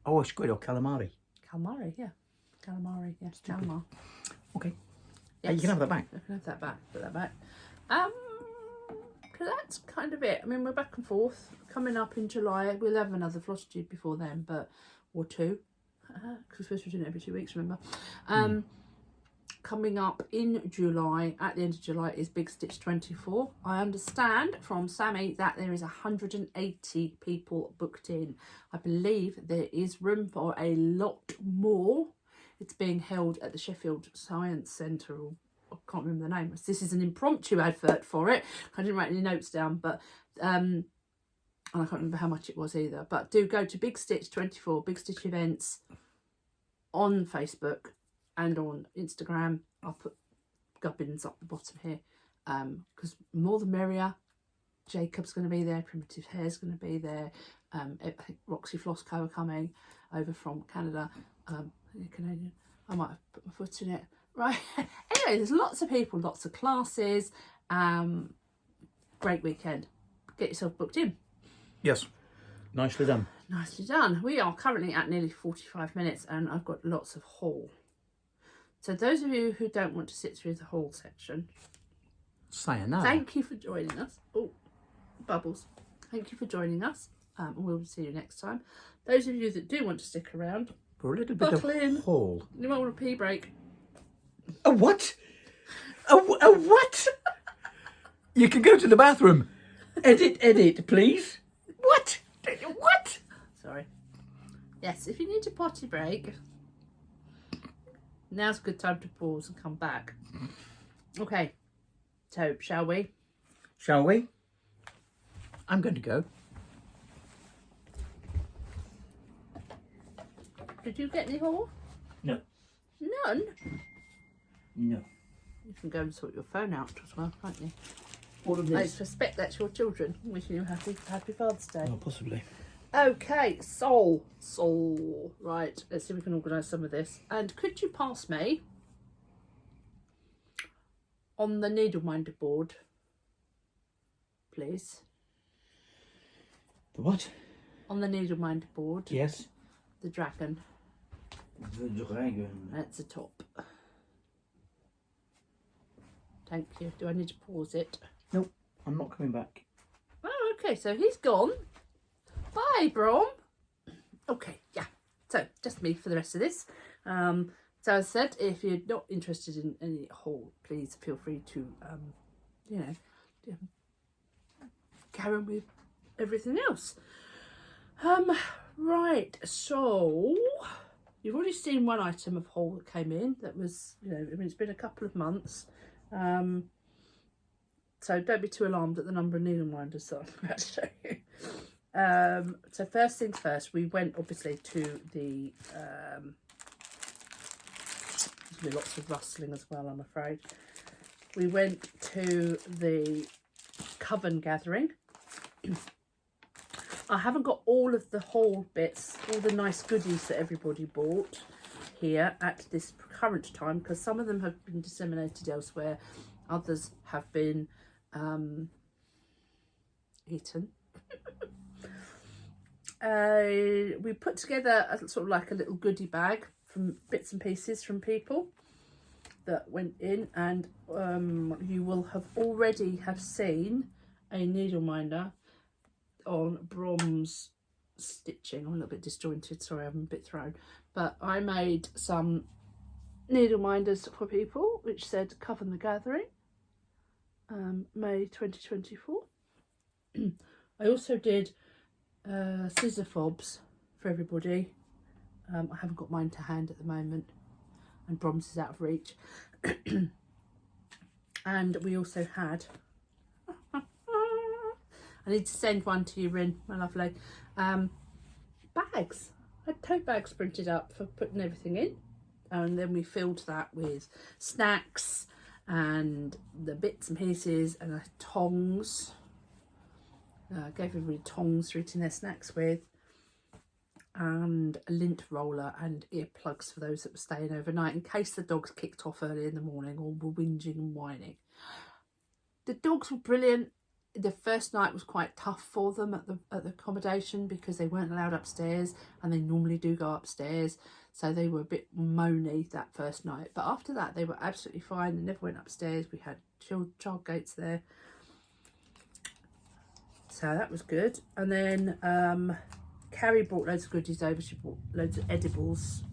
Oh, a squid or calamari. Calamari, yeah. Calamari, yeah. Calmar. Okay. Yes. You can have that back. I can have that back. Put that back. So that's kind of it. I mean, we're back and forth. Coming up in July, we'll have another Flosstube before then, or two. Because we're supposed to be doing it every 2 weeks, remember? Coming up in July, at the end of July, is Big Stitch 24. I understand from Sammy that there is 180 people booked in. I believe there is room for a lot more. It's being held at the Sheffield Science Centre, or I can't remember the name. This is an impromptu advert for it. I didn't write any notes down, but and I can't remember how much it was either. But do go to Big Stitch 24, Big Stitch Events on Facebook and on Instagram. I'll put gubbins up the bottom here, because more the merrier. Jacob's going to be there, Primitive Hair's going to be there, I think Roxy Flossco are coming over from Canada, Canadian. I might have put my foot in it. Right, anyway, there's lots of people, lots of classes, great weekend. Get yourself booked in. Yes, nicely done. Nicely done. We are currently at nearly 45 minutes and I've got lots of haul. So those of you who don't want to sit through the haul section, sayonara. Thank you for joining us. Oh, bubbles. Thank you for joining us. And we'll see you next time. Those of you that do want to stick around, for a little bit of haul. You might want a pee break. A what? A what? You can go to the bathroom. Edit, please. What? What? Sorry. Yes, if you need a potty break, now's a good time to pause and come back. Okay, so shall we? Shall we? I'm going to go. Did you get any haul? No. None? No. You can go and sort your phone out as well, can't you? All of I this. suspect that's your children wishing you happy Father's Day. Oh, possibly. Okay, soul. Right, let's see if we can organise some of this. And could you pass me on the needleminder board, please. The what? On the needleminder board. Yes. The dragon. The dragon. That's the top. Thank you. Do I need to pause it? Nope, I'm not coming back. Oh, okay, so he's gone. Bye, Brom. Okay, yeah. So, just me for the rest of this. So as I said, if you're not interested in any haul, please feel free to, you know, carry on with everything else. Right, so you've already seen one item of haul that came in that was, you know, I mean, it's been a couple of months. So don't be too alarmed at the number of needle minders that I'm about to show you. So first things first, we went obviously to the, there's going to be lots of rustling as well, I'm afraid. We went to the Coven gathering. I haven't got all of the haul bits, all the nice goodies that everybody bought here at this current time, because some of them have been disseminated elsewhere, others have been eaten. We put together a sort of like a little goodie bag from bits and pieces from people that went in, and you will have already have seen a needle minder on Brom's stitching. I'm a little bit disjointed, sorry, I'm a bit thrown, but I made some needle minders for people which said Coven the Gathering, May 2024. I also did scissor fobs for everybody. I haven't got mine to hand at the moment, and Brom's is out of reach. And we also had I need to send one to you, Rin, my lovely. Bags. I had tote bags printed up for putting everything in. And then we filled that with snacks and the bits and pieces and tongs. Gave everybody tongs for eating their snacks with. And a lint roller and earplugs for those that were staying overnight in case the dogs kicked off early in the morning or were whinging and whining. The dogs were brilliant. The first night was quite tough for them at the accommodation because they weren't allowed upstairs, and they normally do go upstairs, so they were a bit moany that first night. But after that, they were absolutely fine. They never went upstairs. We had child gates there, so that was good. And then Carrie brought loads of goodies over. She brought loads of edibles.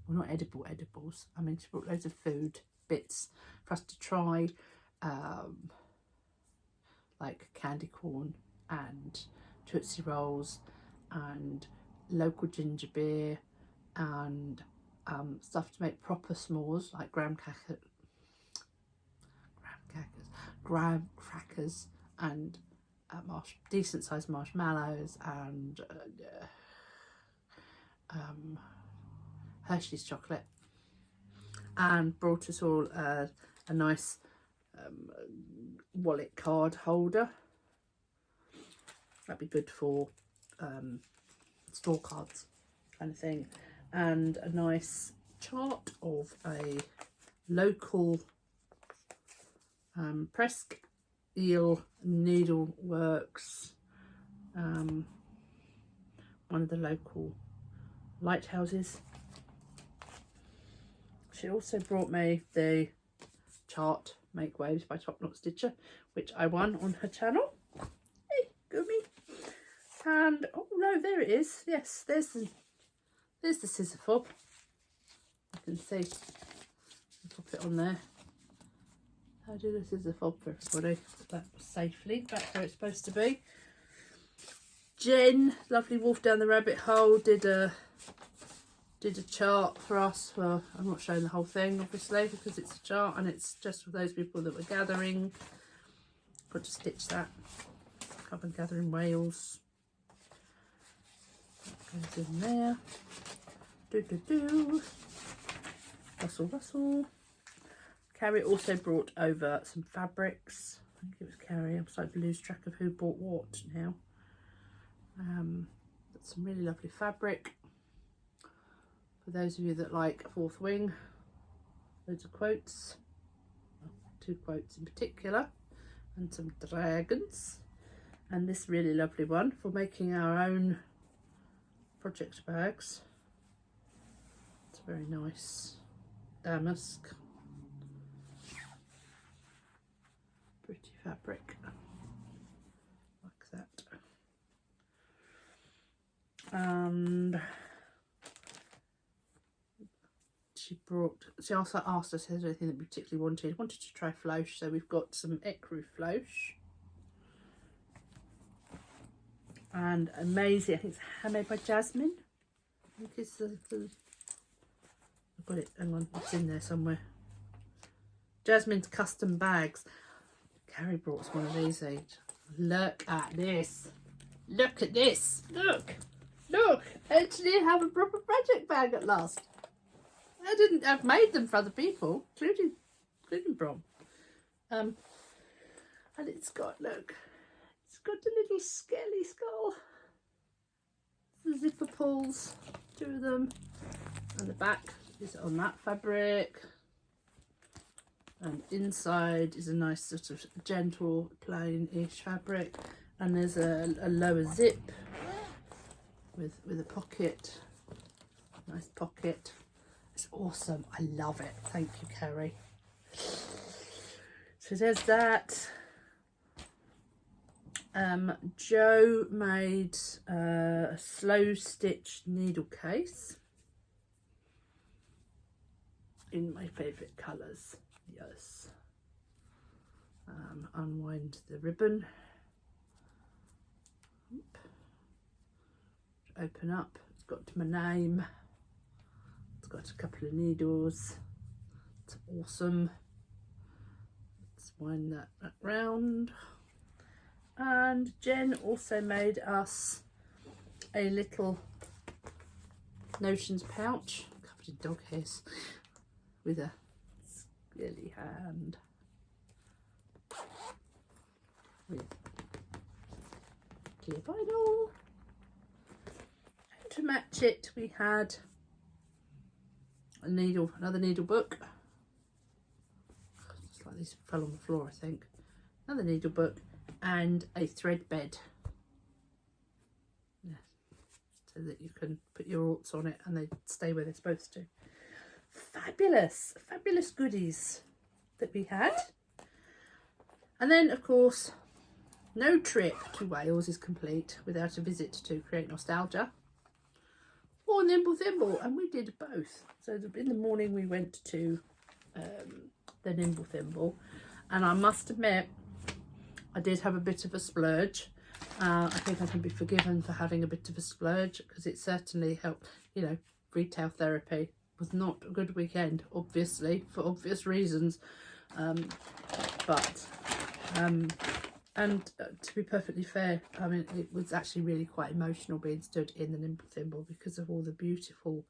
Well, not edibles. I mean, she brought loads of food bits for us to try. Like candy corn and Tootsie Rolls and local ginger beer and stuff to make proper s'mores, like graham crackers and decent sized marshmallows and Hershey's chocolate, and brought us all a nice wallet card holder. That'd be good for store cards kind of thing, and a nice chart of a local Presque Eel Needle Works, one of the local lighthouses. She also brought me the chart Make Waves by Top Knot Stitcher, which I won on her channel. Hey, go me. And oh no, there it is. Yes, there's the scissor fob. You can see. I'll pop it on there. How do the scissor fob for everybody? Put that safely back where it's supposed to be. Jen, lovely wolf down the rabbit hole, did a chart for us. Well, I'm not showing the whole thing obviously because it's a chart and it's just for those people that were gathering. Got to stitch that. Coven Gathering Wales. That goes in there. Rustle. Carrie also brought over some fabrics. I think it was Carrie. I'm starting to lose track of who bought what now. That's some really lovely fabric. For those of you that like Fourth Wing, loads of quotes. 2 quotes in particular, and some dragons, and this really lovely one for making our own project bags. It's very nice damask, pretty fabric like that. And she also asked us if there's anything that we particularly wanted to try floche, so we've got some ecru floche, and amazing, I think it's handmade by Jasmine. I think it's I've got it, hang on, it's in there somewhere. Jasmine's custom bags. Carrie brought us one of these each. Look at this. Look at this. Look. Look. I actually have a proper project bag at last. I've made them for other people, including Brom. And it's got, look, it's got a little skelly skull. The zipper pulls, 2 of them, and the back is on that fabric. And inside is a nice sort of gentle, plain-ish fabric. And there's a lower zip with a pocket, nice pocket. It's awesome. I love it. Thank you, Carrie. So there's that. Jo made a slow stitch needle case in my favourite colours. Yes. Unwind the ribbon. Open up. It's got my name. Got a couple of needles. It's awesome. Let's wind that round. And Jen also made us a little notions pouch covered in dog hairs with a skilly hand with clear vinyl. And to match it, we had another needle book. Just like these fell on the floor, I think. Another needle book and a thread bed. Yeah. So that you can put your orts on it and they stay where they're supposed to. Fabulous, fabulous goodies that we had. And then, of course, no trip to Wales is complete without a visit to Create Nostalgia or Nimble Thimble, and we did both. So in the morning we went to the Nimble Thimble, and I must admit I did have a bit of a splurge. I think I can be forgiven for having a bit of a splurge because it certainly helped. You know, retail therapy was not a good weekend, obviously, for obvious reasons, and to be perfectly fair, I mean, it was actually really quite emotional being stood in the Nimble Thimble because of all the beautiful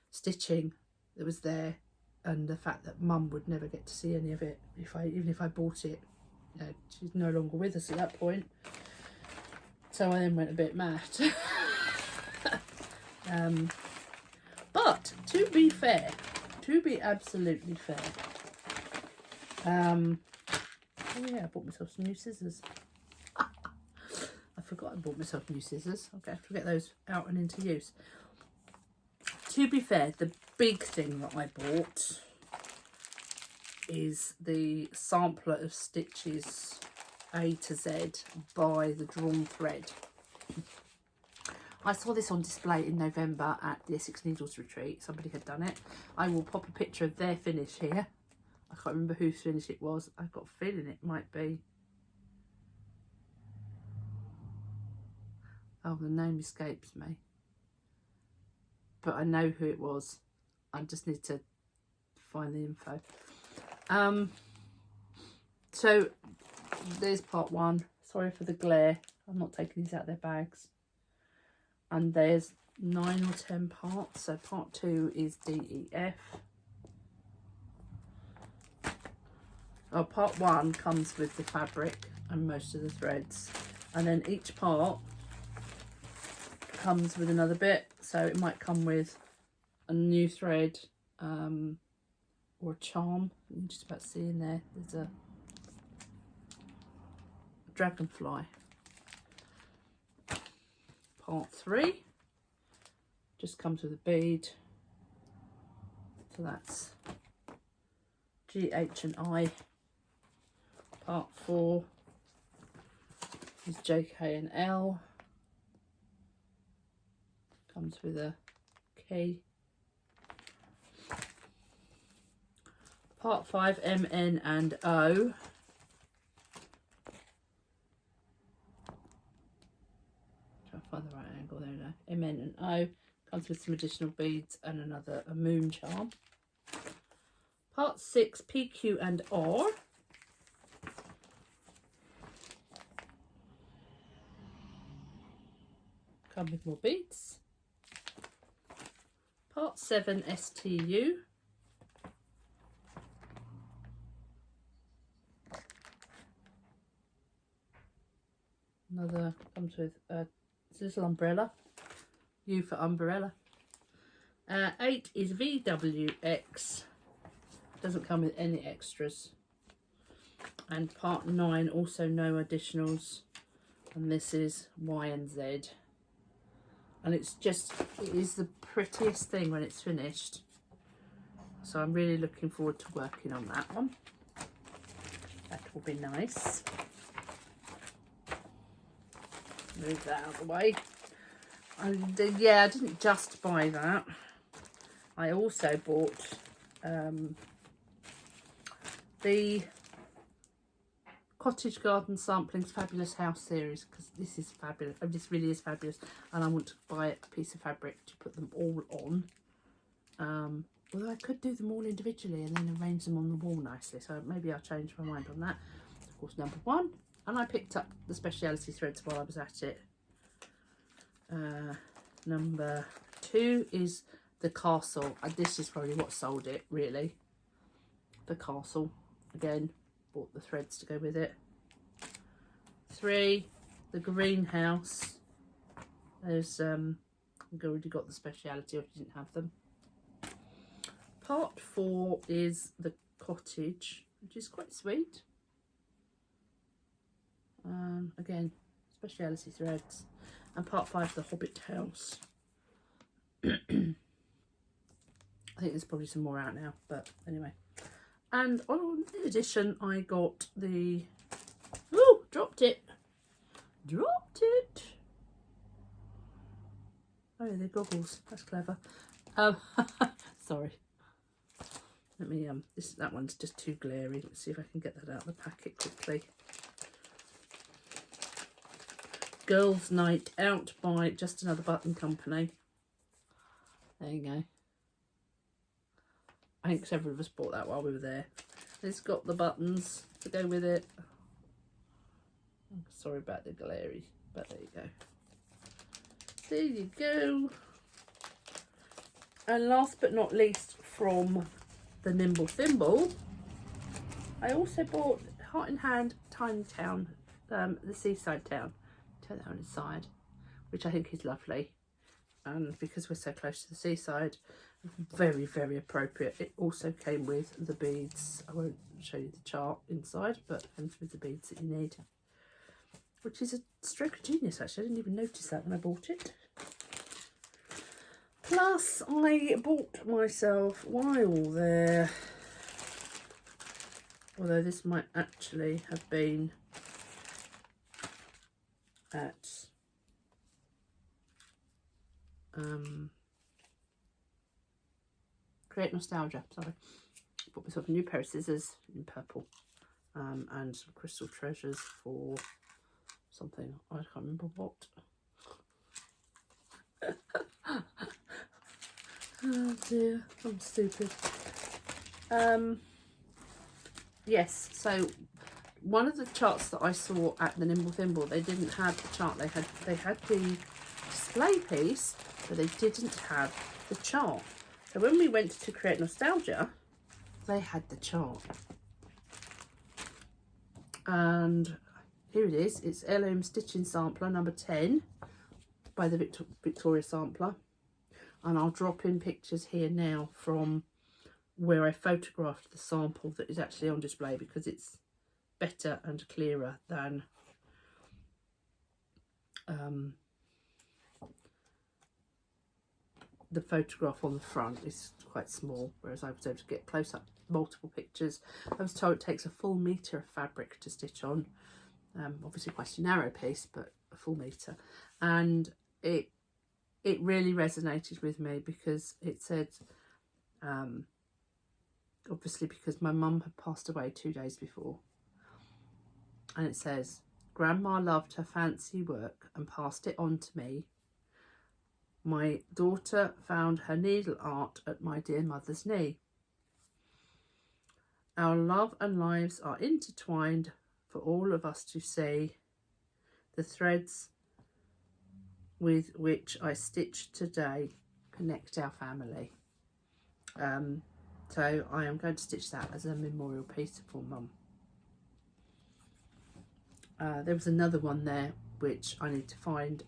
stitching that was there, and the fact that Mum would never get to see any of it even if I bought it. You know, she's no longer with us at that point, so I then went a bit mad. But to be fair, to be absolutely fair, oh yeah, I bought myself some new scissors. I forgot I bought myself new scissors. Okay, I have to get those out and into use. To be fair, the big thing that I bought is the sampler of stitches A to Z by the Drawn Thread. I saw this on display in November at the Essex Needles retreat. Somebody had done it. I will pop a picture of their finish here. I can't remember whose finish it was. I've got a feeling it might be... oh, the name escapes me. But I know who it was. I just need to find the info. So there's part one. Sorry for the glare. I'm not taking these out of their bags. And there's 9 or 10 parts. So part 2 is DEF. Oh, part 1 comes with the fabric and most of the threads, and then each part comes with another bit. So it might come with a new thread, or a charm. You can just about see in there. There's a dragonfly. Part 3 just comes with a bead. So that's G, H and I. Part 4 is J, K and L. Comes with a K. Part 5, M, N and O. Try to find the right angle, there we go. M, N and O. Comes with some additional beads and a moon charm. Part 6, P, Q and R. Come with more beads. Part 7, S, T, U. Another comes with a little umbrella. U for umbrella. 8 is VWX. Doesn't come with any extras. And part 9 also no additionals. And this is Y and Z. And it is the prettiest thing when it's finished. So I'm really looking forward to working on that one. That will be nice. Move that out of the way. And yeah, I didn't just buy that. I also bought the Cottage Garden Samplings Fabulous House series, because this is fabulous. This really is fabulous, and I want to buy a piece of fabric to put them all on. Although I could do them all individually and then arrange them on the wall nicely, so maybe I'll change my mind on that. Of course, number 1. And I picked up the speciality threads while I was at it. Number 2 is the castle. And this is probably what sold it, really. The castle. Again, bought the threads to go with it. 3, the greenhouse. There's I've already got the speciality, or if you didn't have them. Part 4 is the cottage, which is quite sweet. Again, speciality threads. And part 5, the Hobbit house. I think there's probably some more out now, but anyway. And in addition, I got the... Oh, dropped it. Dropped it. Oh, yeah, they're goggles. That's clever. Sorry. Let me, that one's just too glary. Let's see if I can get that out of the packet quickly. Girls' Night Out by Just Another Button Company. There you go. I think several of us bought that while we were there. It's got the buttons to go with it. Sorry about the glary, but there you go. There you go. And last but not least, from the Nimble Thimble, I also bought Heart in Hand Tiny Town, the seaside town. Turn that on its side, which I think is lovely. And because we're so close to the seaside, very, very appropriate. It also came with the beads. I won't show you the chart inside, but it comes with the beads that you need, which is a stroke of genius, actually. I didn't even notice that when I bought it. Plus, I bought myself, while there, although this might actually have been at Create Nostalgia, sorry. Bought myself a new pair of scissors in purple, and some crystal treasures for something, I can't remember what. Oh dear, I'm stupid. Yes, so one of the charts that I saw at the Nimble Thimble, they didn't have the chart. They had the display piece, but they didn't have the chart. So when we went to Create Nostalgia, they had the chart. And here it is. It's Heirloom Stitching Sampler number 10 by the Victoria Sampler. And I'll drop in pictures here now from where I photographed the sample that is actually on display, because it's better and clearer than the photograph on the front. Is quite small, whereas I was able to get close up multiple pictures. I was told it takes a full metre of fabric to stitch on, obviously quite a narrow piece, but a full metre, and it really resonated with me, because it said, obviously because my mum had passed away 2 days before, and it says, Grandma loved her fancy work and passed it on to me. My daughter found her needle art at my dear mother's knee. Our love and lives are intertwined for all of us to see. The threads with which I stitch today connect our family. So I am going to stitch that as a memorial piece for Mum. There was another one there which I need to find,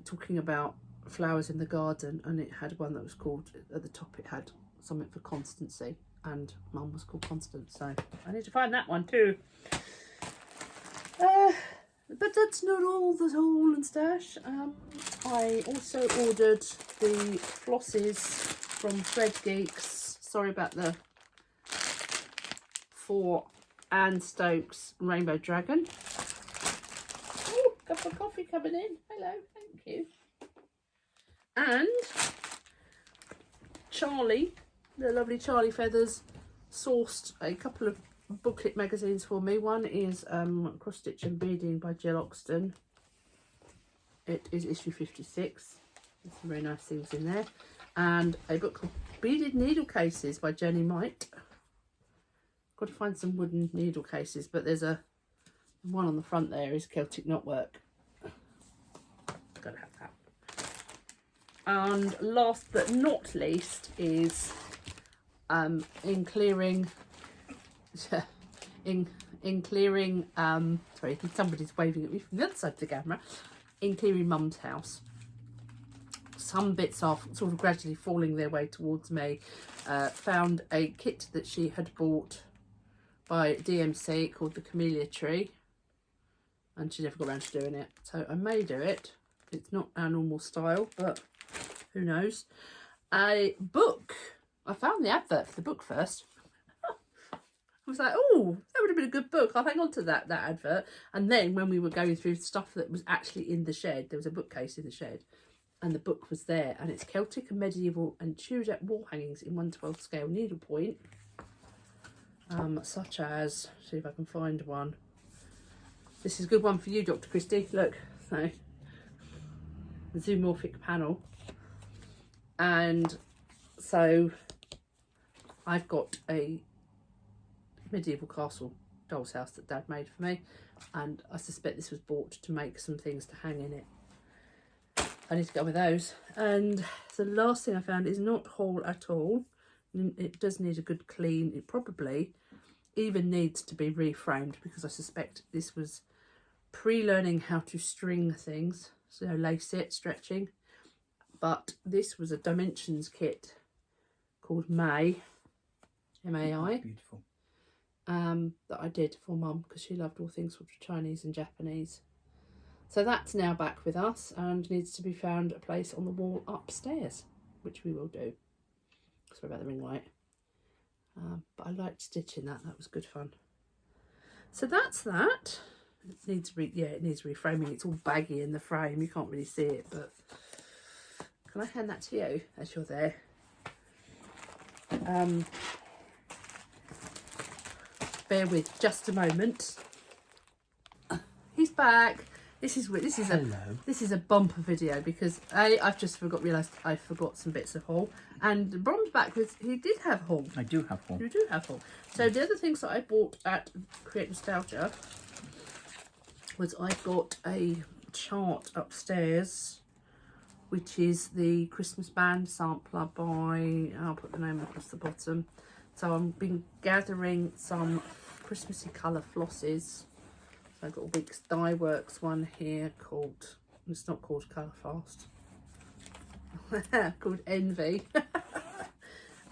talking about flowers in the garden, and it had one that was called, at the top it had something for constancy, and Mum was called Constance, so I need to find that one too. But that's not all the haul and stash. I also ordered the flosses from Thread Geeks. Sorry about the for Anne Stokes Rainbow Dragon. Oh, cup of coffee coming in. Hello, thank you. And Charlie, the lovely Charlie Feathers, sourced a couple of booklet magazines for me. One is Cross Stitch and Beading by Jill Oxton. It is issue 56. There's some very nice things in there. And a book called Beaded Needle Cases by Jenny Might. Got to find some wooden needle cases, but there's a one on the front there is Celtic knotwork. Gotta have that. And last but not least is in clearing sorry, somebody's waving at me from the other side of the camera. In clearing Mum's house. Some bits are sort of gradually falling their way towards me. Found a kit that she had bought by DMC called the Camellia Tree, and she never got around to doing it, so I may do it. It's not our normal style, but who knows. A book. I found the advert for the book first. I was like, oh, that would have been a good book. I'll hang on to that advert. And then when we were going through stuff that was actually in the shed, there was a bookcase in the shed, and the book was there. And it's Celtic and Medieval and Tudor wall hangings in 1/12 scale needlepoint. Such as, see if I can find one. This is a good one for you, Dr. Christie. Look, so the zoomorphic panel. And so I've got a medieval castle doll's house that Dad made for me, and I suspect this was bought to make some things to hang in it. I need to go with those. And the last thing I found is not whole at all. It does need a good clean. It probably even needs to be reframed, because I suspect this was pre-learning how to string things, so lace it, stretching. But this was a dimensions kit called May, M-A-I. Beautiful. That I did for Mum, because she loved all things sort of Chinese and Japanese. So that's now back with us and needs to be found a place on the wall upstairs, which we will do. Sorry about the ring light. But I liked stitching that. That was good fun. So that's that. It needs it needs reframing. It's all baggy in the frame. You can't really see it, but can I hand that to you as you're there? Bear with just a moment. He's back. This is a bumper video, because I've just realised I forgot some bits of haul, and Brom's back because he did have haul. I do have haul. You do have haul. So the other things that I bought at Create Nostalgia was I got a chart upstairs, which is the Christmas band sampler by, I'll put the name across the bottom. So I've been gathering some Christmassy colour flosses. So I've got a big Designworks one here called, it's not called Colour Fast, called Envy.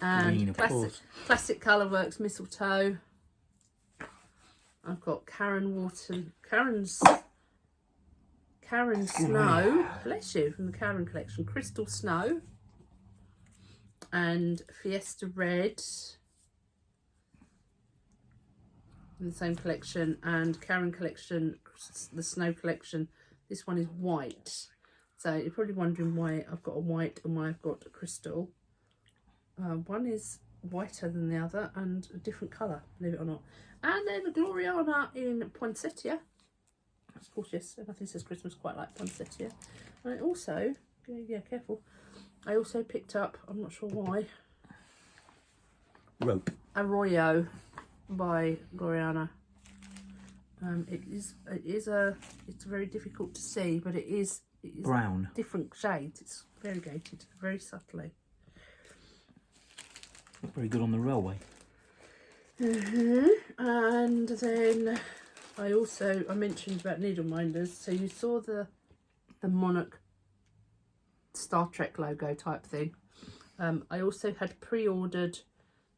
And green, of course. classic Colourworks mistletoe. I've got Karen Snow, bless you, from the Karen collection, Crystal Snow, and Fiesta Red in the same collection, and Karen collection, the Snow collection. This one is white, so you're probably wondering why I've got a white and why I've got a crystal. One is whiter than the other and a different colour, believe it or not. And then a Gloriana in poinsettia. That's gorgeous. And nothing says Christmas quite like poinsettia. And I also, yeah, careful. I also picked up, I'm not sure why, Rope. Arroyo by Gloriana. It's very difficult to see, but it is Brown. Different shades. It's variegated very subtly. Not very good on the railway. And then I mentioned about needle minders. So you saw the Monarch Star Trek logo type thing. I also had pre-ordered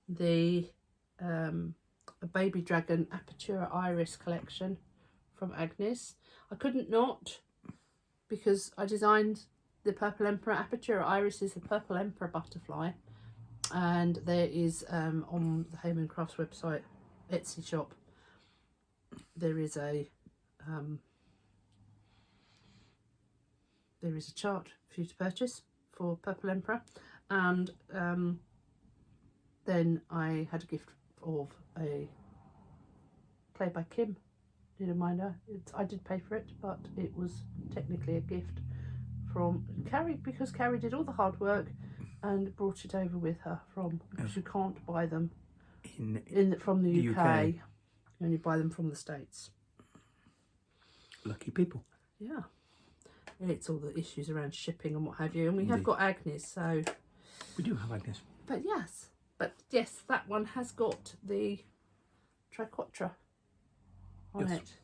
the a Baby Dragon Apertura Iris collection from Agnes. I couldn't not, because I designed the Purple Emperor. Apertura Iris is the Purple Emperor butterfly, and there is on the Home and Crafts website, Etsy shop, there is a chart for you to purchase for Purple Emperor, and then I had a gift of a Play by Kim needle minder. I did pay for it, but it was technically a gift from Carrie, because Carrie did all the hard work and brought it over with her because you can't buy them from the UK. You only buy them from the States. Lucky people. Yeah. It's all the issues around shipping and what have you. And we have got Agnes, so... We do have Agnes. But yes, that one has got the triquetra on it.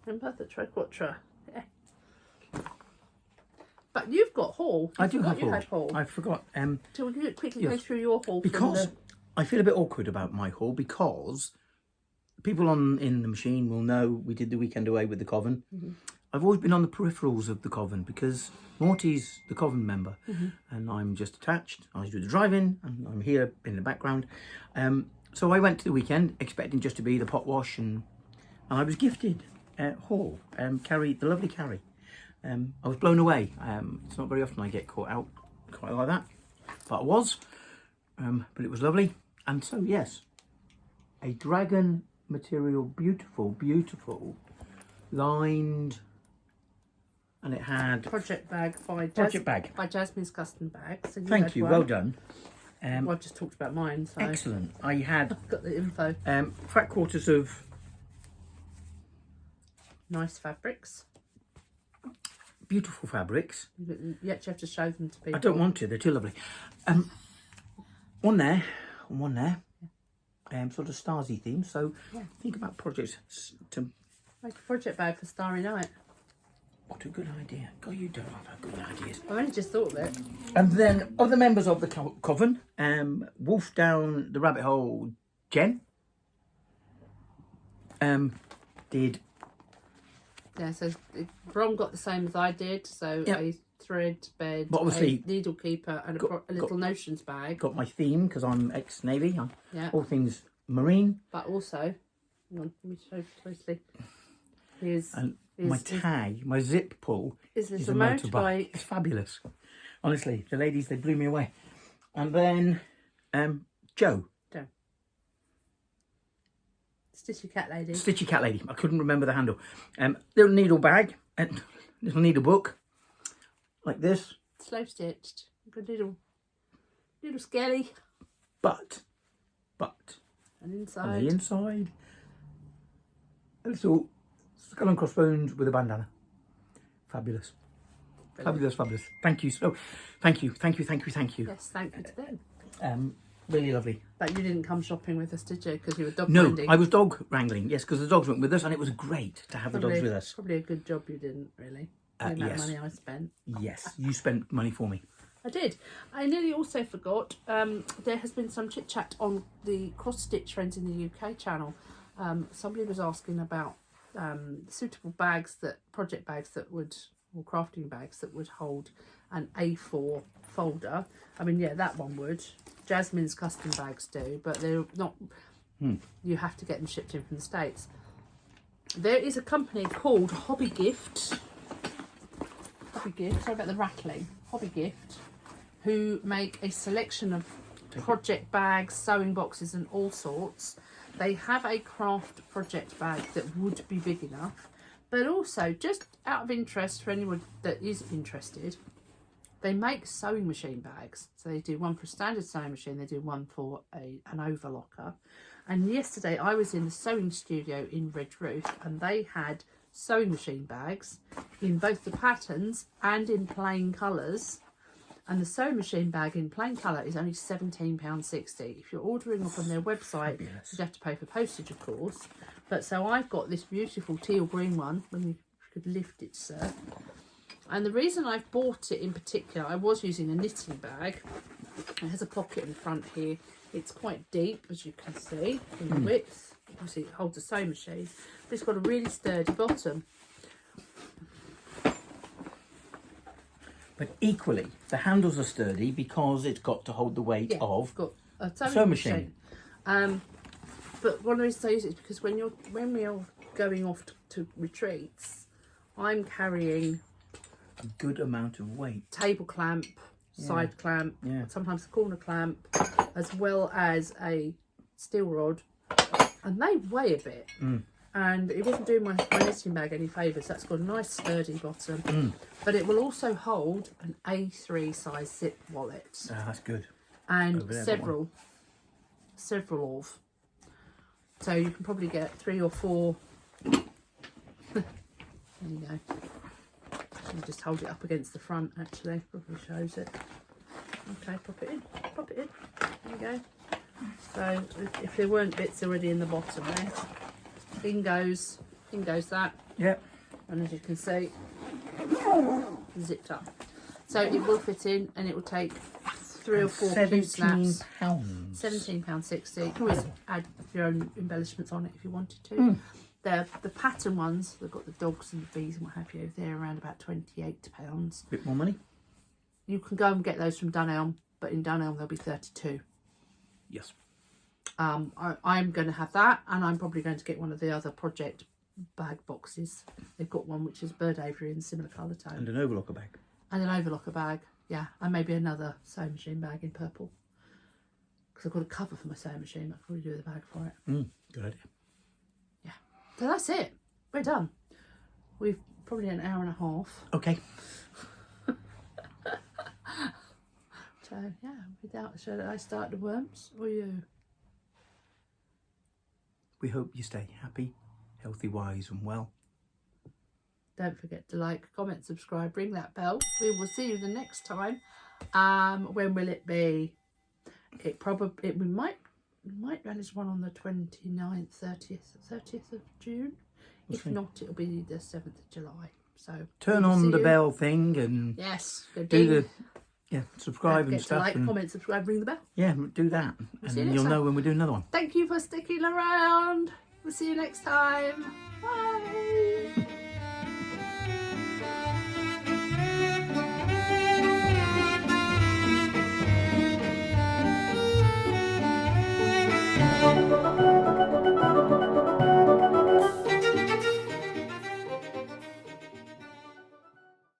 Remember the triquetra? Yeah. But you've got haul. I do have you had haul. I forgot. So we could quickly go through your haul. Because I feel a bit awkward about my haul, because people in the machine will know we did the weekend away with the Coven. I've always been on the peripherals of the Coven because Morti's the Coven member and I'm just attached. I do the driving and I'm here in the background. So I went to the weekend expecting just to be the pot wash, and I was gifted haul. Carrie, the lovely Carrie. I was blown away. It's not very often I get caught out quite like that, but I was. But it was lovely. And so yes, a dragon material, beautiful, lined. And it had project bag by Jasmine's Custom Bag. So thank you, well done. Well, I've just talked about mine. So excellent. I had got the info. fat quarters of nice fabrics, beautiful fabrics. You actually have to show them to people. I don't want to; they're too lovely. One there, and one there. Sort of Starsy theme. So think about projects to make a project bag for Starry Night. What a good idea. God, you don't have good ideas. I've only just thought of it. And then other members of the Coven, Wolf Down the Rabbit Hole, Jen, did... Yeah, so Brom got the same as I did, so a thread bed, but obviously, a needle keeper and a little notions bag. Got my theme, because I'm ex-Navy, yeah. All things marine. But also, hang on, let me show you closely. My tag, my zip pull is a motorbike. It's fabulous. Honestly, the ladies, they blew me away. And then Jo. Stitchy Cat Lady. Stitchy Cat Lady. I couldn't remember the handle. Little needle bag, little needle book, like this. Slow stitched. Good little skelly. But. And inside. On the inside, a little skull and crossbones with a bandana. Fabulous. Brilliant. Fabulous. Thank you. Thank you. Yes, thank you to them. Really lovely. But you didn't come shopping with us, did you? Because you were dog wrangling. No, I was dog wrangling. Yes, because the dogs went with us, and it was great to have the dogs with us. Probably a good job you didn't, really. The amount of money I spent. Yes, you spent money for me. I did. I nearly also forgot, there has been some chit chat on the cross stitch friends in the UK channel. Somebody was asking about suitable bags, project bags that would, or crafting bags that would hold an A4 folder. I mean, yeah, that one would. Jasmine's custom bags do, but they're not, you have to get them shipped in from the States. There is a company called Hobby Gift, sorry about the rattling, Hobby Gift, who make a selection of project bags, sewing boxes and all sorts. They have a craft project bag that would be big enough, but also, just out of interest for anyone that is interested, they make sewing machine bags. So they do one for a standard sewing machine, they do one for an overlocker. And yesterday I was in the sewing studio in Redruth and they had sewing machine bags in both the patterns and in plain colours. And the sewing machine bag in plain colour is only £17.60. If you're ordering off on their website, you'd have to pay for postage, of course. But so I've got this beautiful teal green one, when you could lift it, sir. And the reason I've bought it in particular, I was using a knitting bag. It has a pocket in the front here. It's quite deep, as you can see, in the width. Obviously, it holds a sewing machine. But it's got a really sturdy bottom. But equally, the handles are sturdy because it's got to hold the weight of got a sewing machine. But one of the reasons I use it is because when we are going off to retreats, I'm carrying a good amount of weight. Table clamp, side clamp, sometimes a corner clamp, as well as a steel rod, and they weigh a bit. And it wasn't doing my knitting bag any favours. That's got a nice sturdy bottom, but it will also hold an A3 size zip wallet. That's good. And several of. So you can probably get 3 or 4. There you go. You just hold it up against the front, actually. Probably shows it. Okay, pop it in. Pop it in. There you go. So if there weren't bits already in the bottom there, in goes that. Yep. And as you can see, zipped up. So it will fit in and it will take 3 or 4 cue snaps. £17.60. You can always add your own embellishments on it if you wanted to. The pattern ones, they've got the dogs and the bees and what have you, they're around about £28. Bit more money. You can go and get those from Dunelm, but in Dunelm they'll be £32. Yes. I'm going to have that, and I'm probably going to get one of the other project bag boxes. They've got one which is bird aviary in similar colour tone. And an overlocker bag. And an overlocker bag, yeah. And maybe another sewing machine bag in purple. Because I've got a cover for my sewing machine. I could probably do the bag for it. Good idea. Yeah. So that's it. We're done. We've probably an hour and a half. Okay. So, yeah, should I start the worms or you? We hope you stay happy, healthy, wise and well. Don't forget to like, comment, subscribe, ring that bell. We will see you the next time. When will it be? We might manage one on the 29th, 30th of June. If not, it'll be the 7th of July. So turn on the bell thing and do the subscribe and stuff. Like, comment, subscribe, ring the bell. Yeah, do that, and then you'll know when we do another one. Thank you for sticking around. We'll see you next time. Bye.